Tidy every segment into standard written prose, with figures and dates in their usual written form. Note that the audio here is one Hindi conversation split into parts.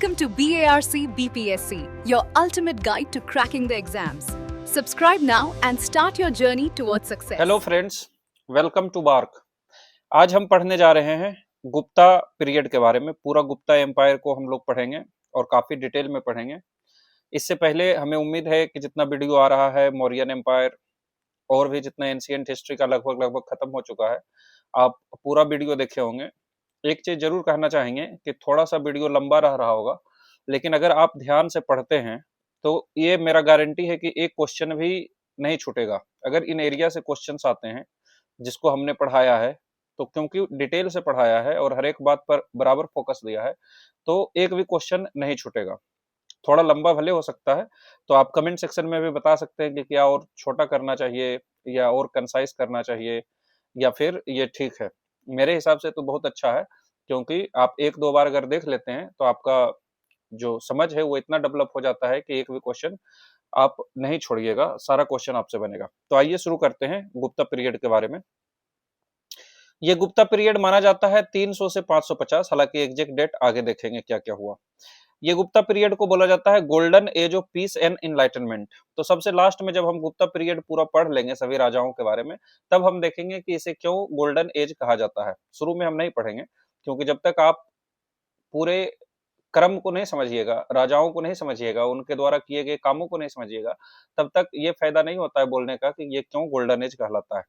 Welcome to BARC BPSC, your ultimate guide to cracking the exams. Subscribe now and start your journey towards success. Hello friends, welcome to Bark. आज हम पढ़ने जा रहे हैं गुप्ता पीरियड के बारे में। पूरा गुप्ता एम्पायर को हम लोग पढ़ेंगे और काफी डिटेल में पढ़ेंगे। इससे पहले हमें उम्मीद है कि जितना वीडियो आ रहा है मौर्यन एम्पायर और भी जितना एंशिएंट हिस्ट्री का लगभग खत्म हो चुका है, आप पूरा वीडियो देखे होंगे। एक चीज जरूर कहना चाहेंगे कि थोड़ा सा वीडियो लंबा रह रहा होगा, लेकिन अगर आप ध्यान से पढ़ते हैं तो ये मेरा गारंटी है कि एक क्वेश्चन भी नहीं छूटेगा। अगर इन एरिया से क्वेश्चंस आते हैं जिसको हमने पढ़ाया है, तो क्योंकि डिटेल से पढ़ाया है और हर एक बात पर बराबर फोकस दिया है, तो एक भी क्वेश्चन नहीं छूटेगा। थोड़ा लंबा भले हो सकता है, तो आप कमेंट सेक्शन में भी बता सकते हैं कि क्या और छोटा करना चाहिए या और कंसाइज करना चाहिए, या फिर ये ठीक है। मेरे हिसाब से तो बहुत अच्छा है, क्योंकि आप एक दो बार अगर देख लेते हैं तो आपका जो समझ है वो इतना डेवलप हो जाता है कि एक भी क्वेश्चन आप नहीं छोड़िएगा, सारा क्वेश्चन आपसे बनेगा। तो आइए शुरू करते हैं गुप्ता पीरियड के बारे में। ये गुप्ता पीरियड माना जाता है 300 से 550, हालांकि एग्जैक्ट डेट आगे देखेंगे क्या क्या हुआ। ये गुप्ता पीरियड को बोला जाता है golden age of peace and enlightenment. तो सबसे लास्ट में जब हम गुप्ता पीरियड पूरा पढ़ लेंगे सभी राजाओं के बारे में, तब हम देखेंगे कि इसे क्यों गोल्डन एज कहा जाता है। शुरू में हम नहीं पढ़ेंगे, क्योंकि जब तक आप पूरे क्रम को नहीं समझिएगा, राजाओं को नहीं समझिएगा, उनके द्वारा किए गए कामों को नहीं समझिएगा, तब तक ये फायदा नहीं होता है बोलने का कि ये क्यों गोल्डन एज कहलाता है।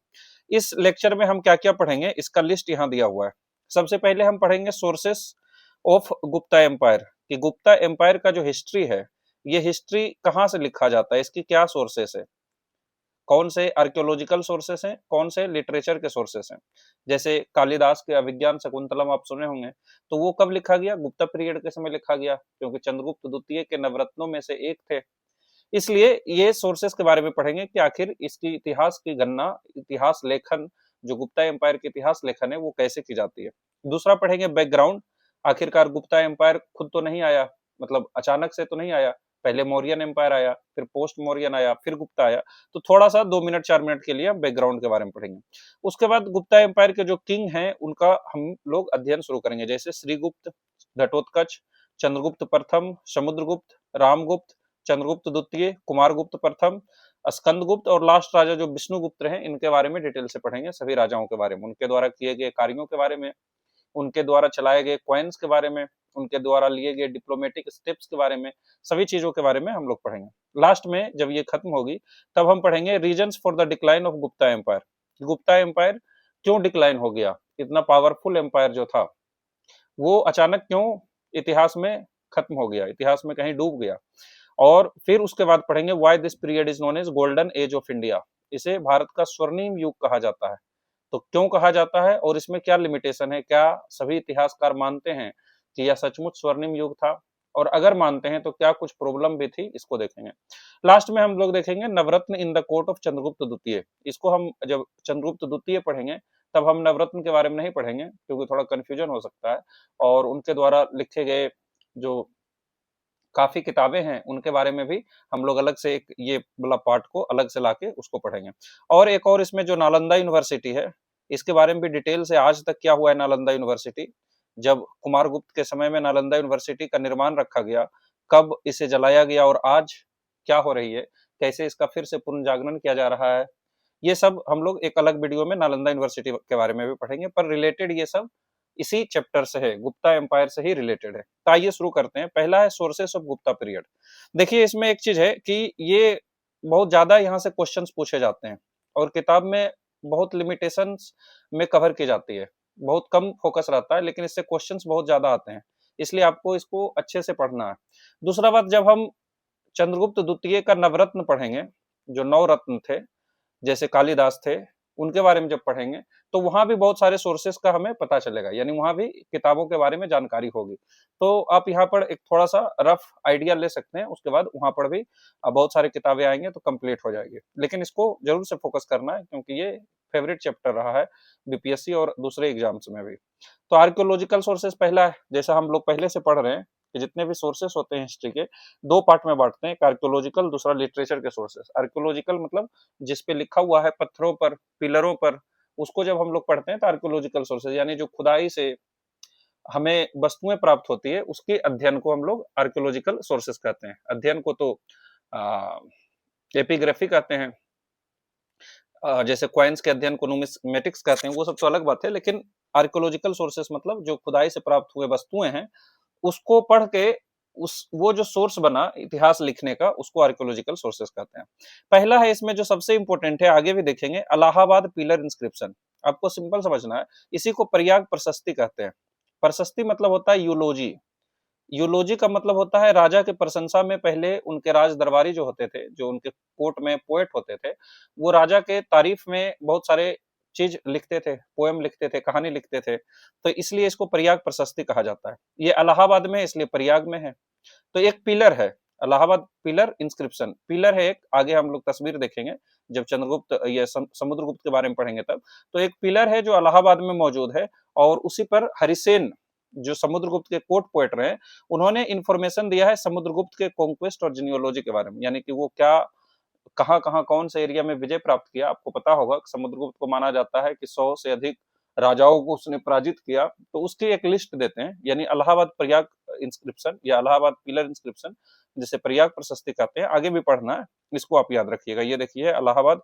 इस लेक्चर में हम क्या क्या पढ़ेंगे, इसका लिस्ट यहाँ दिया हुआ है। सबसे पहले हम पढ़ेंगे सोर्सेस ऑफ गुप्ता एम्पायर, कि गुप्ता एम्पायर का जो हिस्ट्री है, ये हिस्ट्री कहाँ से लिखा जाता है, इसकी क्या सोर्सेस है, कौन से आर्कियोलॉजिकल सोर्सेस हैं, कौन से लिटरेचर के सोर्सेस हैं। जैसे कालिदास के अभिज्ञान शकुंतलम आप सुने होंगे, तो वो कब लिखा गया? गुप्ता पीरियड के समय लिखा गया, क्योंकि चंद्रगुप्त द्वितीय के नवरत्नों में से एक थे। इसलिए ये सोर्सेस के बारे में पढ़ेंगे कि आखिर इसकी इतिहास की गणना, इतिहास लेखन, जो गुप्ता एम्पायर की इतिहास लेखन है, वो कैसे की जाती है। दूसरा पढ़ेंगे बैकग्राउंड। आखिरकार गुप्ता एम्पायर खुद तो नहीं आया, मतलब अचानक से तो नहीं आया। पहले मौर्यन एम्पायर आया, फिर पोस्ट मौर्यन आया, फिर गुप्ता आया। तो थोड़ा सा 2 मिनट 4 मिनट के लिए हम बैकग्राउंड के बारे में पढ़ेंगे। उसके बाद गुप्ता एम्पायर के जो किंग हैं उनका हम लोग अध्ययन शुरू करेंगे, जैसे श्रीगुप्त, घटोत्कच, चंद्रगुप्त प्रथम, समुद्रगुप्त, रामगुप्त, चंद्रगुप्त द्वितीय, कुमारगुप्त प्रथम, स्कंदगुप्त और लास्ट राजा जो विष्णुगुप्त हैं, इनके बारे में डिटेल से पढ़ेंगे। सभी राजाओं के बारे में, उनके द्वारा किए गए कार्यों के बारे में, उनके द्वारा चलाए गए क्वाइंस के बारे में, उनके द्वारा लिए गए डिप्लोमेटिक स्टेप्स के बारे में, सभी चीजों के बारे में हम लोग पढ़ेंगे। लास्ट में जब ये खत्म होगी, तब हम पढ़ेंगे reasons for the decline of Gupta empire. Gupta empire क्यों डिक्लाइन हो गया, इतना पावरफुल एम्पायर जो था वो अचानक क्यों इतिहास में खत्म हो गया, इतिहास में कहीं डूब गया। और फिर उसके बाद पढ़ेंगे why this period is known as golden age of India. इसे भारत का स्वर्णिम युग कहा जाता है। तो क्यों कहा जाता है और इसमें क्या लिमिटेशन है, क्या सभी इतिहासकार मानते हैं कि यह सचमुच स्वर्णिम युग था, और अगर मानते हैं तो क्या कुछ प्रॉब्लम भी थी, इसको देखेंगे। लास्ट में हम लोग देखेंगे Navratna in the court of Chandragupta द्वितीय। इसको हम जब चंद्रगुप्त द्वितीय पढ़ेंगे, तब हम नवरत्न के बारे में नहीं पढ़ेंगे, क्योंकि थोड़ा कंफ्यूजन हो सकता है, और उनके द्वारा लिखे गए जो काफी किताबें हैं उनके बारे में भी हम लोग अलग से एक ये वाला पार्ट को अलग से लाके उसको पढ़ेंगे। और एक और इसमें जो नालंदा यूनिवर्सिटी है, इसके बारे में भी डिटेल से आज तक क्या हुआ है नालंदा यूनिवर्सिटी, जब कुमारगुप्त के समय में नालंदा यूनिवर्सिटी का निर्माण रखा गया, कब इसे जलाया गया और आज क्या हो रही है, कैसे इसका फिर से पुनर्जागरण किया जा रहा है, ये सब हम लोग एक अलग वीडियो में नालंदा यूनिवर्सिटी के बारे में भी पढ़ेंगे। पर रिलेटेड ये सब इसी चैप्टर से है, गुप्ता एम्पायर से ही रिलेटेड है। तो आइए शुरू करते हैं। पहला है सोर्सेस ऑफ गुप्ता पीरियड। देखिए इसमें एक चीज है कि ये बहुत ज्यादा यहाँ से क्वेश्चंस पूछे जाते हैं, और किताब में बहुत लिमिटेशंस में कवर की जाती है, बहुत कम फोकस रहता है, लेकिन इससे क्वेश्चंस बहुत ज्यादा आते हैं, इसलिए आपको इसको अच्छे से पढ़ना है। दूसरा बात, जब हम चंद्रगुप्त द्वितीय का नवरत्न पढ़ेंगे, जो 9 रत्न थे, जैसे कालिदास थे, उनके बारे में जब पढ़ेंगे, तो वहां भी बहुत सारे सोर्सेस का हमें पता चलेगा, यानी वहां भी किताबों के बारे में जानकारी होगी। तो आप यहाँ पर एक थोड़ा सा रफ आइडिया ले सकते हैं, उसके बाद वहां पर भी बहुत सारी किताबें आएंगे तो कंप्लीट हो जाएगी। लेकिन इसको जरूर से फोकस करना है, क्योंकि ये फेवरेट चैप्टर रहा है बीपीएससी और दूसरे एग्जाम्स में भी। तो आर्कियोलॉजिकल सोर्सेस पहला है, जैसा हम लोग पहले से पढ़ रहे हैं कि जितने भी सोर्सेस होते हैं हिस्ट्री के, 2 पार्ट में बांटते हैं, एक आर्कियोलॉजिकल, दूसरा लिटरेचर के सोर्सेस। आर्कियोलॉजिकल मतलब जिसपे लिखा हुआ है पत्थरों पर, पिलरों पर, उसको जब हम लोग पढ़ते हैं तो आर्कियोलॉजिकल सोर्सेज, यानी जो खुदाई से हमें वस्तुएं प्राप्त होती है, उसके अध्ययन को हम लोग आर्कियोलॉजिकल सोर्सेस कहते हैं। अध्ययन को तो एपिग्राफी कहते हैं, जैसे क्वाइंस के अध्ययन को नुमिस्मेटिक्स कहते हैं, वो सब तो अलग बात है। लेकिन आर्कियोलॉजिकल सोर्सेस मतलब जो खुदाई से प्राप्त हुए वस्तुएं हैं, उसको पढ़ के उस वो जो सोर्स बना इतिहास लिखने का, उसको आर्कियोलॉजिकल सोर्सेस कहते हैं। पहला है इसमें जो सबसे इंपॉर्टेंट है, आगे भी देखेंगे, इलाहाबाद पिलर इंस्क्रिप्शन। आपको सिंपल समझना है, इसी को प्रयाग प्रशस्ति कहते हैं। प्रशस्ति मतलब होता है यूलोजी। यूलोजी का मतलब होता है राजा के प्रशंसा में पहले उनके राज दरबारी जो होते थे, जो उनके कोर्ट में पोएट होते थे, वो राजा के तारीफ में बहुत सारे चीज लिखते थे, पोएम लिखते थे, कहानी लिखते थे, तो इसलिए इसको प्रयाग प्रशस्ति कहा जाता है। ये इलाहाबाद में है, इसलिए प्रयाग में है। तो एक पिलर है, इलाहाबाद पिलर इंस्क्रिप्शन, पिलर है एक, आगे हम लोग तस्वीर देखेंगे जब चंद्रगुप्त ये समुद्रगुप्त के बारे में पढ़ेंगे तब। तो एक पिलर है जो इलाहाबाद में मौजूद है, और उसी पर हरिसेन जो समुद्रगुप्त के कोर्ट पोएट रहे, उन्होंने इंफॉर्मेशन दिया है समुद्रगुप्त के कॉन्क्वेस्ट और जिनियोलॉजी के बारे में, यानी कि वो क्या, कहाँ कहाँ कौन से एरिया में विजय प्राप्त किया। आपको पता होगा समुद्रगुप्त को माना जाता है कि 100 से अधिक राजाओं को उसने पराजित किया, तो उसकी एक लिस्ट देते हैं, यानी इलाहाबाद प्रयाग इंस्क्रिप्शन या इलाहाबाद पिलर इंस्क्रिप्शन, जिसे प्रयाग प्रशस्ति कहते हैं। आगे भी पढ़ना है, इसको आप याद रखिएगा। ये देखिए इलाहाबाद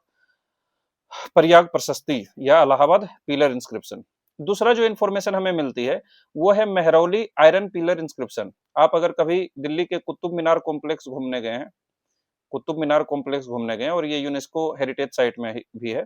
प्रयाग प्रशस्ति या इलाहाबाद पिलर इंस्क्रिप्शन। दूसरा जो इन्फॉर्मेशन हमें मिलती है वो है मेहरौली आयरन पिलर इंस्क्रिप्शन। आप अगर कभी दिल्ली के कुतुब मीनार कॉम्प्लेक्स घूमने गए हैं, कुतुब मीनार कॉम्प्लेक्स घूमने गए हैं, और ये यूनेस्को हेरिटेज साइट में भी है,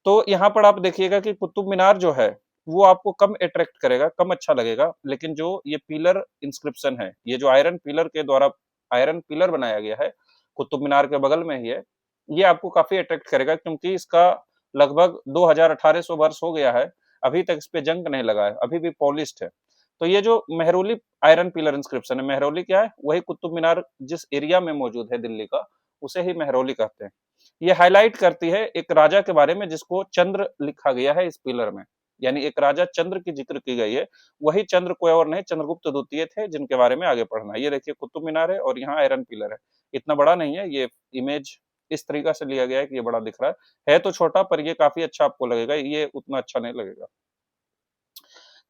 तो यहाँ पर आप देखिएगा कि कुतुब मीनार जो है वो आपको कम अट्रैक्ट करेगा, कम अच्छा लगेगा। लेकिन जो ये पिलर इंस्क्रिप्शन है, ये जो आयरन पिलर के द्वारा आयरन पिलर बनाया गया है, कुतुब मीनार के बगल में ही है, ये आपको काफी अट्रैक्ट करेगा, क्योंकि इसका लगभग 2800 वर्ष हो गया है, अभी तक इस पे जंग नहीं लगा है, अभी भी पॉलिश्ड है। तो ये जो मेहरौली आयरन पिलर इंस्क्रिप्शन है, मेहरौली क्या है, वही कुतुब मीनार जिस एरिया में मौजूद है दिल्ली का, उसे ही मेहरौली कहते हैं। ये हाईलाइट करती है एक राजा के बारे में जिसको चंद्र लिखा गया है इस पिलर में, यानी एक राजा चंद्र की जिक्र की गई है। वही चंद्र कोई और नहीं, चंद्रगुप्त द्वितीय थे, जिनके बारे में आगे पढ़ना है। ये देखिए कुतुब मीनार है और यहाँ आयरन पिलर है, इतना बड़ा नहीं है, ये इमेज इस तरीका से लिया गया है कि ये बड़ा दिख रहा है तो छोटा, पर ये काफी अच्छा आपको लगेगा, ये उतना अच्छा नहीं लगेगा।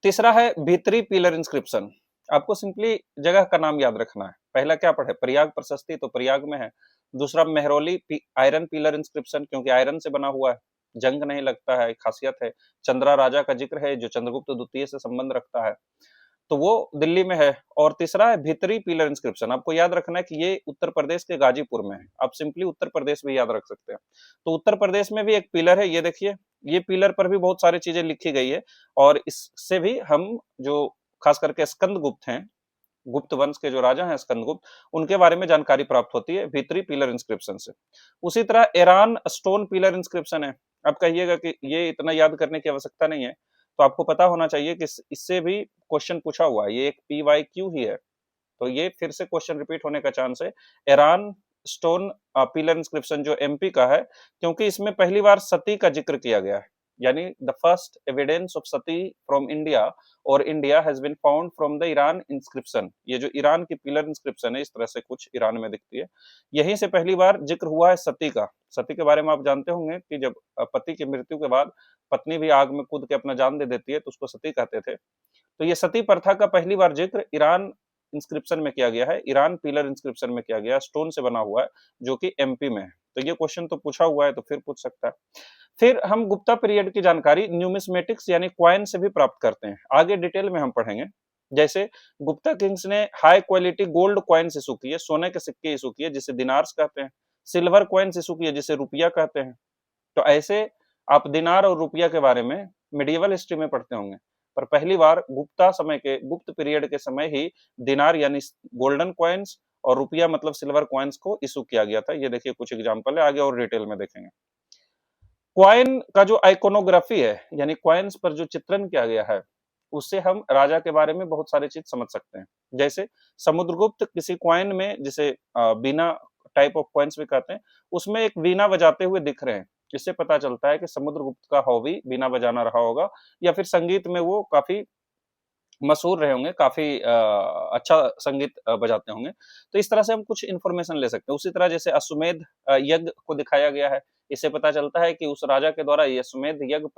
तीसरा है भीतरी पिलर इंस्क्रिप्शन। आपको सिंपली जगह का नाम याद रखना है। पहला क्या पढ़े, प्रयाग प्रशस्ति, तो प्रयाग में है। दूसरा मेहरौली आयरन पिलर इंस्क्रिप्शन, क्योंकि आयरन से बना हुआ है, जंग नहीं लगता है, खासियत है। चंद्रा राजा का जिक्र है जो चंद्रगुप्त द्वितीय से संबंध रखता है, तो वो दिल्ली में है। और तीसरा है भीतरी पिलर इंस्क्रिप्शन। आपको याद रखना है कि ये उत्तर प्रदेश के गाजीपुर में है, आप सिंपली उत्तर प्रदेश भी याद रख सकते हैं। तो उत्तर प्रदेश में भी एक पिलर है, ये देखिए, ये पिलर पर भी बहुत सारी चीजें लिखी गई है, और इससे भी हम जो खास करके स्कंदगुप्त हैं, गुप्त वंश के जो राजा हैं स्कंदगुप्त, उनके बारे में जानकारी प्राप्त होती है भीतरी पिलर इंस्क्रिप्शन से। उसी तरह ईरान स्टोन पिलर इंस्क्रिप्शन है। आप कहिएगा कि ये इतना याद करने की आवश्यकता नहीं है, तो आपको पता होना चाहिए कि इससे भी क्वेश्चन पूछा हुआ है, ये एक PYQ ही है, तो ये फिर से क्वेश्चन रिपीट होने का चांस है। ईरान स्टोन पिलर इंस्क्रिप्शन जो MP का है, क्योंकि इसमें पहली बार सती का जिक्र किया गया है, यानी the first evidence of sati from India और India has been found from the Eran inscription. ये जो ईरान की पिलर इंस्क्रिप्शन है, इस तरह से कुछ ईरान में दिखती है, यहीं से पहली बार जिक्र हुआ है सती का। सती के बारे में आप जानते होंगे कि जब पति की मृत्यु के बाद पत्नी भी आग में कूद के अपना जान दे देती है, तो उसको सती कहते थे। तो ये सती प्रथा का पहली बार जिक्र ईरान इंस्क्रिप्शन में किया गया है, ईरान पिलर इंस्क्रिप्शन में किया गया है, स्टोन से बना हुआ है, जो कि MP में है। तो ये क्वेश्चन तो पूछा हुआ है, तो फिर पूछ सकता है। फिर हम गुप्ता पीरियड की जानकारी न्यूमिस्मेटिक्स यानी क्वाइन से भी प्राप्त करते हैं, आगे डिटेल में हम पढ़ेंगे। जैसे गुप्ता किंग्स ने high quality gold coins issue किए, सोने के सिक्के इशू किए जिसे दिनार्स कहते हैं, सिल्वर क्वाइंस इशू किए जिसे रुपया कहते हैं। तो ऐसे आप दिनार और रुपया के बारे में मिडिवल हिस्ट्री में पढ़ते होंगे, पर पहली बार गुप्ता समय के, गुप्त पीरियड के समय ही दिनार यानी गोल्डन क्वाइंस और रुपया मतलब सिल्वर क्वाइंस को इशू किया गया था। ये देखिए कुछ एग्जांपल है, आगे और डिटेल में देखेंगे। क्वाइन का जो आइकोनोग्राफी है, यानी क्वाइंस पर जो चित्रण किया गया है, उससे हम राजा के बारे में बहुत सारी चीज समझ सकते हैं। जैसे समुद्रगुप्त किसी क्वाइन में, जिसे बीना टाइप ऑफ क्वाइंस भी कहते हैं, उसमें एक वीणा बजाते हुए दिख रहे हैं। इससे पता चलता है कि समुद्रगुप्त का हॉबी बीना बजाना रहा होगा, या फिर संगीत में वो काफी मशहूर रहे होंगे, काफी अच्छा संगीत बजाते होंगे। तो इस तरह से हम कुछ इंफॉर्मेशन ले सकते हैं। उसी तरह जैसे अश्वमेध यज्ञ को दिखाया गया है, इससे पता चलता है कि उस राजा के द्वारा ये अश्वमेध यज्ञ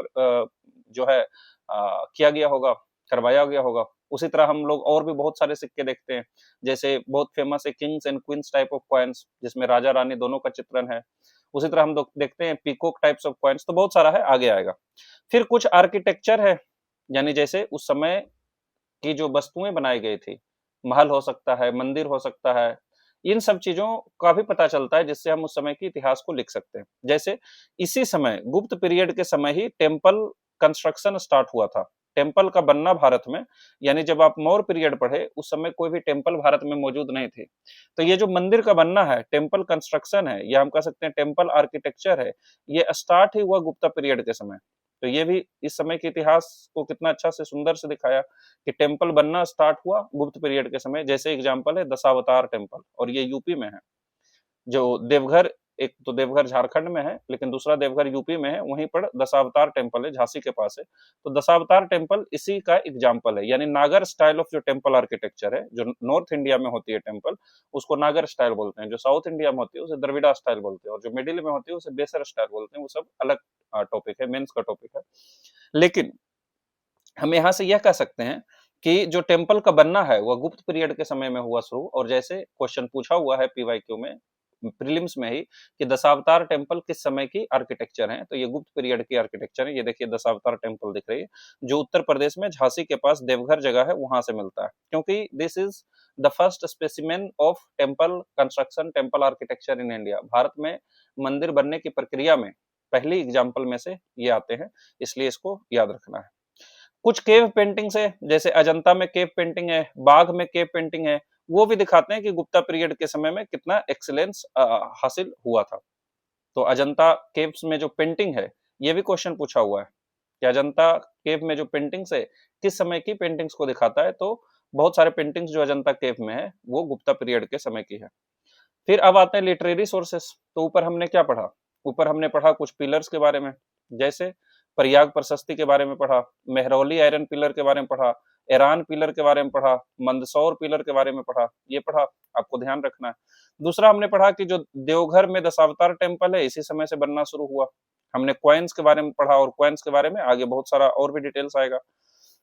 जो है किया गया होगा, करवाया गया होगा। उसी तरह हम लोग और भी बहुत सारे सिक्के देखते हैं, जैसे बहुत फेमस है Kings and queen's type of coins, जिसमें राजा रानी दोनों का चित्रण है। उसी तरह हम लोग देखते हैं पीकॉक टाइप्स ऑफ कॉइन्स, तो बहुत सारा है, आगे आएगा। फिर कुछ आर्किटेक्चर है, यानी जैसे उस समय की जो वस्तुएं बनाई गई थी, महल हो सकता है, मंदिर हो सकता है, इन सब चीजों का भी पता चलता है, जिससे हम उस समय की इतिहास को लिख सकते हैं। जैसे इसी समय गुप्त पीरियड के समय ही टेम्पल कंस्ट्रक्शन स्टार्ट हुआ था, टेम्पल का बनना भारत में। यानी जब आप मौर्य पीरियड पढ़े, उस समय कोई भी टेम्पल भारत में मौजूद नहीं थे। तो ये जो मंदिर का बनना है, टेम्पल कंस्ट्रक्शन है, या हम कह सकते हैं टेम्पल आर्किटेक्चर है, ये स्टार्ट ही हुआ गुप्ता पीरियड के समय। तो ये भी इस समय के इतिहास को कितना अच्छा से सुंदर से दिखाया कि टेम्पल बनना स्टार्ट हुआ गुप्त पीरियड के समय। जैसे एग्जांपल है दशावतार टेम्पल, और ये यूपी में है। जो देवघर, एक तो देवघर झारखंड में है, लेकिन दूसरा देवघर यूपी में है, वहीं पर दशावतार टेम्पल है, झांसी के पास है। तो दशावतार टेम्पल इसी का एग्जाम्पल है। यानी नागर स्टाइल ऑफ जो टेम्पल आर्किटेक्चर है, जो नॉर्थ इंडिया में होती है टेम्पल, उसको नागर स्टाइल बोलते हैं। जो साउथ इंडिया में होती है उसे द्रविड़ा स्टाइल बोलते हैं, और जो मिडिल में होती है उसे बेसर स्टाइल बोलते हैं। वो सब अलग टॉपिक है, मेंस का टॉपिक है। लेकिन हम यहाँ से यह कह सकते हैं कि जो टेम्पल का बनना है वह गुप्त पीरियड के समय में हुआ शुरू। और जैसे क्वेश्चन पूछा हुआ है पीवाईक्यू में, प्रीलिम्स में ही, कि दशावतार टेम्पल किस समय की आर्किटेक्चर है, तो ये गुप्त पीरियड की आर्किटेक्चर है। ये देखिए दशावतार टेम्पल दिख रही है, जो उत्तर प्रदेश में झांसी के पास देवघर जगह है, वहां से मिलता है। क्योंकि this is the first specimen of temple construction, temple architecture in India. Bharat में मंदिर बनने की प्रक्रिया में पहली एग्जाम्पल में से ये आते हैं, इसलिए इसको याद रखना है। कुछ केव पेंटिंग्स है, जैसे अजंता में केव पेंटिंग है, बाघ में केव पेंटिंग है, वो भी दिखाते हैं कि गुप्ता पीरियड के समय में कितना एक्सीलेंस हासिल हुआ था। तो अजंता केव्स में जो पेंटिंग है, ये भी क्वेश्चन पूछा हुआ है कि अजंता केव में जो पेंटिंग्स है किस समय की पेंटिंग्स को दिखाता है। तो बहुत सारे पेंटिंग्स जो अजंता केव में है वो गुप्ता पीरियड के समय की है। फिर अब आते हैं लिटरेरी सोर्सेस। तो ऊपर हमने क्या पढ़ा? ऊपर हमने पढ़ा कुछ पिलर्स के बारे में, जैसे प्रयाग प्रशस्ति के बारे में पढ़ा, मेहरौली आयरन पिलर के बारे में पढ़ा, ईरान पिलर के बारे में पढ़ा, मंदसौर पिलर के बारे में पढ़ा, ये पढ़ा, आपको ध्यान रखना है। दूसरा हमने पढ़ा कि जो देवघर में दशावतार टेम्पल है इसी समय से बनना शुरू हुआ। हमने क्वाइंस के बारे में पढ़ा, और क्वाइंस के बारे में आगे बहुत सारा और भी डिटेल्स आएगा,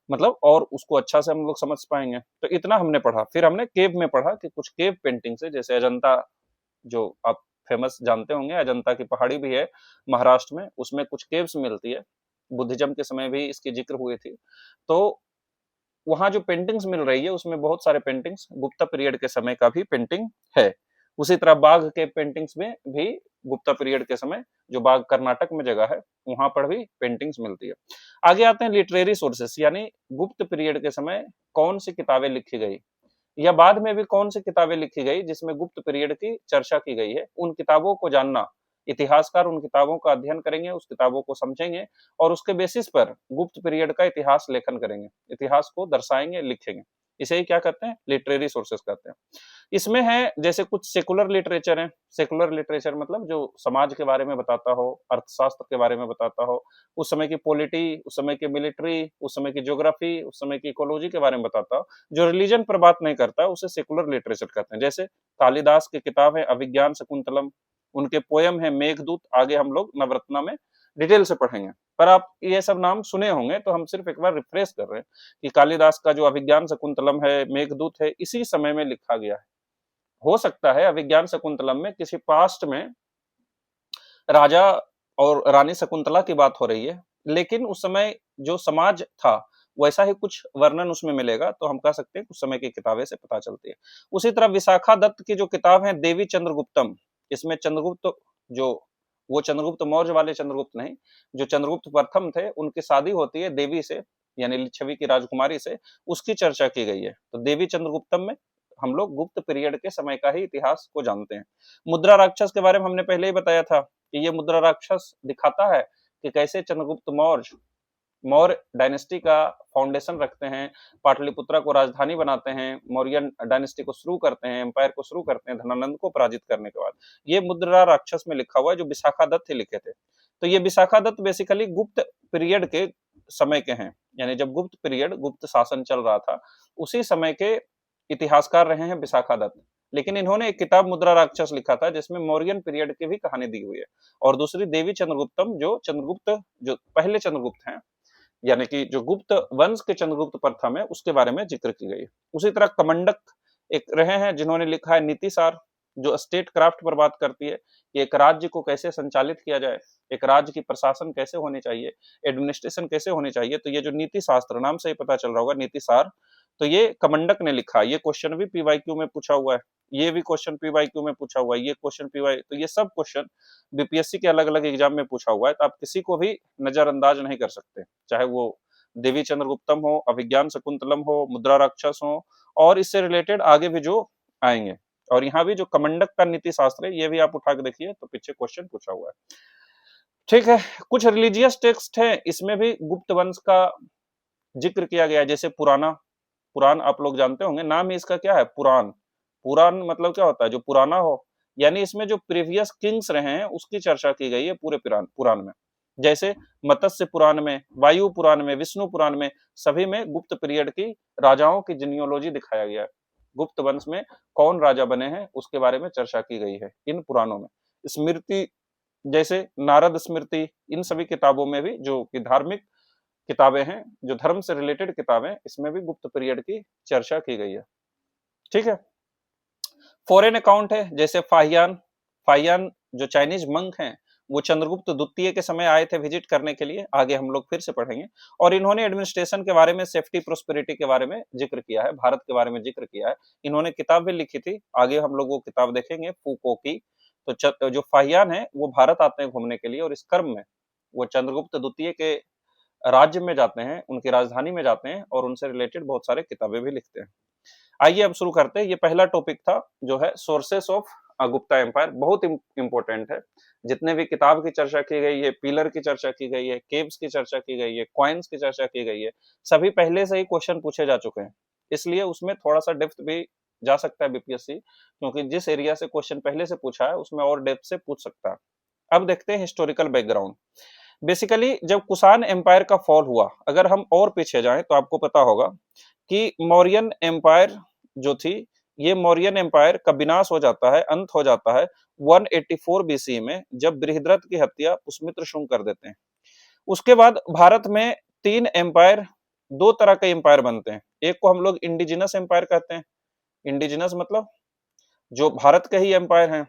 मतलब और उसको अच्छा से हम लोग समझ पाएंगे। तो इतना हमने पढ़ा। फिर हमने केव में पढ़ा कि कुछ केव पेंटिंग्स है, जैसे अजंता, जो आप फेमस जानते होंगे, अजंता की पहाड़ी भी है महाराष्ट्र में, उसमें कुछ केव्स मिलती है। बुद्धिज्म के समय भी इसकी जिक्र हुई थी। तो वहां जो पेंटिंग्स मिल रही है उसमें बहुत सारे पेंटिंग्स गुप्ता पीरियड के समय का भी पेंटिंग है। उसी तरह बाघ के पेंटिंग्स में भी गुप्ता पीरियड के समय, जो बाघ कर्नाटक में जगह है, वहां पर भी पेंटिंग्स मिलती है। आगे आते हैं लिटरेरी सोर्सेस, यानी गुप्त पीरियड के समय कौन सी किताबें लिखी गई, या बाद में भी कौन सी किताबें लिखी गई जिसमें गुप्त पीरियड की चर्चा की गई है। उन किताबों को जानना, इतिहासकार उन किताबों का अध्ययन करेंगे, उस किताबों को समझेंगे, और उसके बेसिस पर गुप्त पीरियड का इतिहास लेखन करेंगे, इतिहास को दर्शाएंगे, लिखेंगे। इसे ही क्या कहते हैं? लिटरेरी सोर्सेस कहते हैं। इसमें है जैसे कुछ सेकुलर लिटरेचर है। सेकुलर लिटरेचर मतलब जो समाज के बारे में बताता हो, अर्थशास्त्र के बारे में बताता हो, उस समय की पॉलिटी, उस समय की मिलिट्री, उस समय की ज्योग्राफी, उस समय की इकोलॉजी के बारे में बताता हो। जो रिलीजन पर बात नहीं करता उसे सेकुलर लिटरेचर कहते हैं। जैसे कालिदास की किताब है अभिज्ञान शकुंतलम, उनके पोयम है मेघदूत। आगे हम लोग नवरत्ना में डिटेल से पढ़ेंगे, पर आप ये सब नाम सुने होंगे, तो हम सिर्फ एक बार रिफ्रेश कर रहे हैं कि कालिदास का जो अभिज्ञान शकुंतलम है, मेघदूत है, इसी समय में लिखा गया है। हो सकता है अभिज्ञान शकुंतलम में किसी पास्ट में राजा और रानी शकुंतला की बात हो रही है, लेकिन उस समय जो समाज था वैसा ही कुछ वर्णन उसमें मिलेगा, तो हम कह सकते हैं उस समय की किताबें से पता चलती है। उसी तरह विशाखा दत्त की जो किताब है देवी चंद्रगुप्तम, इसमें चंद्रगुप्त, जो वो चंद्रगुप्त मौर्य वाले चंद्रगुप्त नहीं, जो चंद्रगुप्त प्रथम थे, उनकी शादी होती है देवी से, यानी लिच्छवी की राजकुमारी से, उसकी चर्चा की गई है। तो देवी चंद्रगुप्तम में हम लोग गुप्त पीरियड के समय का ही इतिहास को जानते हैं। मुद्रा राक्षस के बारे में हमने पहले ही बताया था कि ये मुद्रा राक्षस दिखाता है कि कैसे चंद्रगुप्त मौर्य मौर्य डायनेस्टी का फाउंडेशन रखते हैं, पाटलिपुत्रा को राजधानी बनाते हैं, मौर्यन डायनेस्टी को शुरू करते हैं, एम्पायर को शुरू करते हैं धनानंद को पराजित करने के बाद। ये मुद्रा राक्षस में लिखा हुआ है, जो विशाखा दत्त ही लिखे थे। तो ये विशाखा दत्त बेसिकली गुप्त पीरियड के समय के हैं, यानी जब गुप्त पीरियड, गुप्त शासन चल रहा था, उसी समय के इतिहासकार रहे हैं विशाखा दत्त। लेकिन इन्होंने एक किताब मुद्रा राक्षस लिखा था जिसमें मौर्यन पीरियड की भी कहानी दी हुई है। और दूसरी देवी चंद्रगुप्तम, जो चंद्रगुप्त, जो पहले चंद्रगुप्त हैं, यानी कि जो गुप्त वंश के चंद्रगुप्त प्रथम है उसके बारे में जिक्र की गई है। उसी तरह कमंडक एक रहे हैं जिन्होंने लिखा है नीतिसार, जो स्टेट क्राफ्ट पर बात करती है कि एक राज्य को कैसे संचालित किया जाए, एक राज्य की प्रशासन कैसे होनी चाहिए, एडमिनिस्ट्रेशन कैसे होनी चाहिए। तो ये जो नीति शास्त्र, नाम से ही पता चल रहा होगा नीतिसार, तो ये कमंडक ने लिखा। ये क्वेश्चन भी पीवाईक्यू में पूछा हुआ है, ये भी क्वेश्चन पीवाईक्यू में पूछा हुआ है, ये क्वेश्चन पीवाई, तो ये सब क्वेश्चन बीपीएससी के अलग अलग एग्जाम में पूछा हुआ है। तो आप किसी को भी नजरअंदाज नहीं कर सकते, चाहे वो देवी चंद्रगुप्तम हो, अभिज्ञान शकुंतलम हो, मुद्रा राक्षस हो, और इससे रिलेटेड आगे भी जो आएंगे। और यहाँ भी जो कमंडक का नीति शास्त्र है, ये भी आप उठा के देखिए तो पीछे क्वेश्चन पूछा हुआ है। ठीक है, कुछ रिलीजियस टेक्स्ट है, इसमें भी गुप्त वंश का जिक्र किया गया है, जैसे पुराना, पुराण आप लोग जानते होंगे, नाम ही इसका क्या है, पुराण। पुराण मतलब क्या होता है, जो पुराना हो, यानी इसमें जो प्रीवियस किंग्स रहे हैं उसकी चर्चा की गई है पूरे पुराण पुराण में। जैसे मत्स्य पुराण में, वायु पुराण में, विष्णु पुराण में, सभी में गुप्त पीरियड की राजाओं की जीनियोलॉजी दिखाया गया है। गुप्त वंश में कौन राजा बने हैं उसके बारे में चर्चा की गई है इन पुराणों में। स्मृति, जैसे नारद स्मृति, इन सभी किताबों में भी, जो कि धार्मिक किताबें हैं, जो धर्म से रिलेटेड किताबें, इसमें भी गुप्त पीरियड की चर्चा की गई है। ठीक है, फॉरेन अकाउंट है, जैसे फाहियान। फाहियान जो चाइनीज मंक हैं, वो चंद्रगुप्त द्वितीय के समय आए थे विजिट करने के लिए, आगे हम लोग फिर से पढ़ेंगे। और इन्होंने एडमिनिस्ट्रेशन के बारे में, सेफ्टी प्रोस्पेरिटी के बारे में जिक्र किया है, भारत के बारे में जिक्र किया है। इन्होंने किताब भी लिखी थी, आगे हम लोग वो किताब देखेंगे, फूको की। तो जो फाहियान है वो भारत आते हैं घूमने के लिए, और इस क्रम में वो चंद्रगुप्त द्वितीय के राज्य में जाते हैं, उनकी राजधानी में जाते हैं, और उनसे रिलेटेड बहुत सारे किताबें भी लिखते हैं। आइए अब शुरू करते हैं। ये पहला टॉपिक था जो है सोर्सेस ऑफ गुप्ता एम्पायर, बहुत इंपॉर्टेंट है। जितने भी किताब की चर्चा की गई है, पिलर की चर्चा की गई है, केव्स की चर्चा की गई है, कॉइन्स की चर्चा की गई है, सभी पहले से ही क्वेश्चन पूछे जा चुके हैं, इसलिए उसमें थोड़ा सा डेप्थ भी जा सकता है बीपीएससी, क्योंकि जिस एरिया से क्वेश्चन पहले से पूछा है उसमें और डेप्थ से पूछ सकता है। अब देखते हैं हिस्टोरिकल बैकग्राउंड। बेसिकली जब कुषाण एम्पायर का फॉल हुआ, अगर हम और पीछे जाएं तो आपको पता होगा कि मौर्यन एम्पायर जो थी, ये मौर्यन एम्पायर का विनाश हो जाता है, अंत हो जाता है 184 बीसी में, जब बृहद्रथ की हत्या पुष्यमित्र शुंग कर देते हैं। उसके बाद भारत में तीन एम्पायर, दो तरह के एम्पायर बनते हैं। एक को हम लोग इंडिजिनस एम्पायर कहते हैं, इंडिजिनस मतलब जो भारत के ही एम्पायर हैं,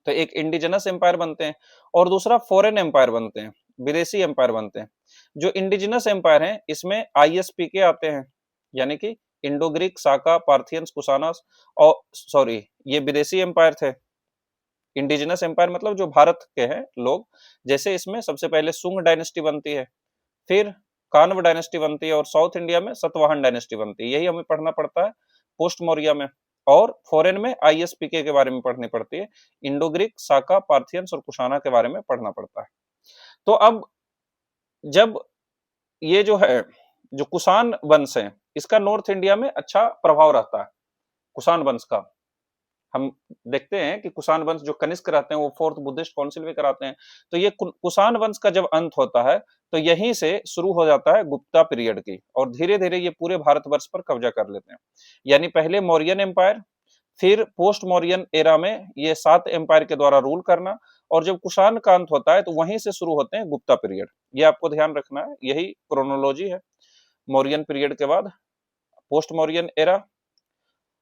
तो एक इंडिजिनस एम्पायर बनते हैं, और दूसरा फॉरेन एम्पायर बनते हैं, विदेशी एम्पायर बनते हैं। जो इंडिजिनस एम्पायर हैं इसमें आईएसपीके आते हैं, यानी कि इंडो ग्रीक, साका, पार्थियंस, कुशानस, और सॉरी ये विदेशी एम्पायर थे। इंडिजिनस एम्पायर मतलब जो भारत के हैं लोग, जैसे इसमें सबसे पहले सुंग डायनेस्टी बनती है, फिर कान्व डायनेस्टी बनती है, और साउथ इंडिया में सतवाहन डायनेस्टी बनती है। यही हमें पढ़ना पड़ता है पोस्ट मौर्य में। और फॉरेन में आईएसपीके के बारे में पढ़नी पड़ती है, इंडो ग्रीक, साका, पार्थियंस और कुशाना के बारे में पढ़ना पड़ता है। तो अब जब ये जो है, जो कुषाण वंश है, इसका नॉर्थ इंडिया में अच्छा प्रभाव रहता है, कुषाण वंश का। हम देखते हैं कि कुषाण वंश जो कनिष्क रहते हैं वो फोर्थ बुद्धिस्ट काउंसिल भी कराते हैं। तो ये कुषाण वंश का जब अंत होता है तो यहीं से शुरू हो जाता है गुप्ता पीरियड की, और धीरे धीरे ये पूरे भारतवर्ष पर कब्जा कर लेते हैं। यानी पहले मौर्यन एम्पायर, फिर पोस्ट मौर्यन एरा में ये 7 एम्पायर के द्वारा रूल करना, और जब कुषाण का अंत होता है तो वहीं से शुरू होते हैं गुप्ता पीरियड। ये आपको ध्यान रखना है, यही क्रोनोलॉजी है। मौर्यन पीरियड के बाद पोस्ट मौर्यन एरा,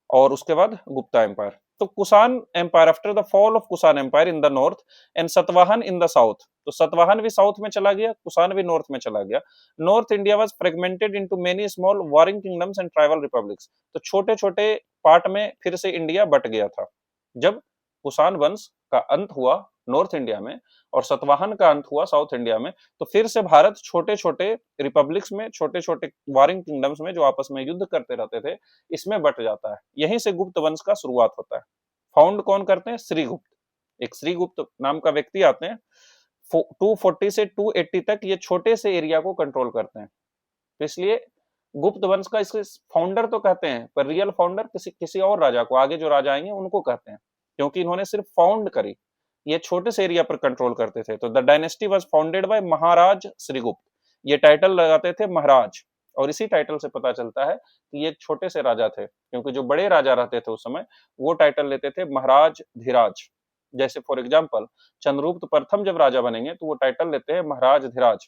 और उसके बाद गुप्ता एम्पायर। तो Kushan empire, after the fall of Kushan empire in the north and Satavahana in the south, तो सतवाहन भी साउथ में चला गया, कुषाण भी नॉर्थ में चला गया। North India was fragmented into many small warring kingdoms and tribal republics, तो छोटे छोटे पार्ट में फिर से इंडिया बट गया था। जब कुषाण वंश का अंत हुआ नॉर्थ इंडिया में और सतवाहन का अंत हुआ साउथ इंडिया में, तो फिर से भारत छोटे छोटे रिपब्लिक्स में, छोटे छोटे वॉरिंग किंगडम्स में जो आपस में युद्ध करते रहते थे, इसमें बट जाता है। यहीं से गुप्त वंश का शुरुआत होता है। फाउंड कौन करते हैं? श्रीगुप्त, एक श्रीगुप्त नाम का व्यक्ति आते हैं। 240 से 280 तक ये छोटे से एरिया को कंट्रोल करते हैं। तो इसलिए गुप्त वंश का इसके फाउंडर तो कहते हैं, पर रियल फाउंडर किसी और राजा को, आगे जो राजा आएंगे उनको कहते हैं, क्योंकि इन्होंने सिर्फ फाउंड करी, ये छोटे से एरिया पर कंट्रोल करते थे। तो the dynasty was founded by Maharaj Srigupta, ये टाइटल लगाते थे महाराज, और इसी टाइटल से पता चलता है कि ये एक छोटे से राजा थे, क्योंकि जो बड़े राजा रहते थे उस समय वो टाइटल लेते थे महाराज धीराज। जैसे फॉर एग्जाम्पल चंद्रगुप्त प्रथम जब राजा बनेंगे तो वो टाइटल लेते हैं महाराज धीराज।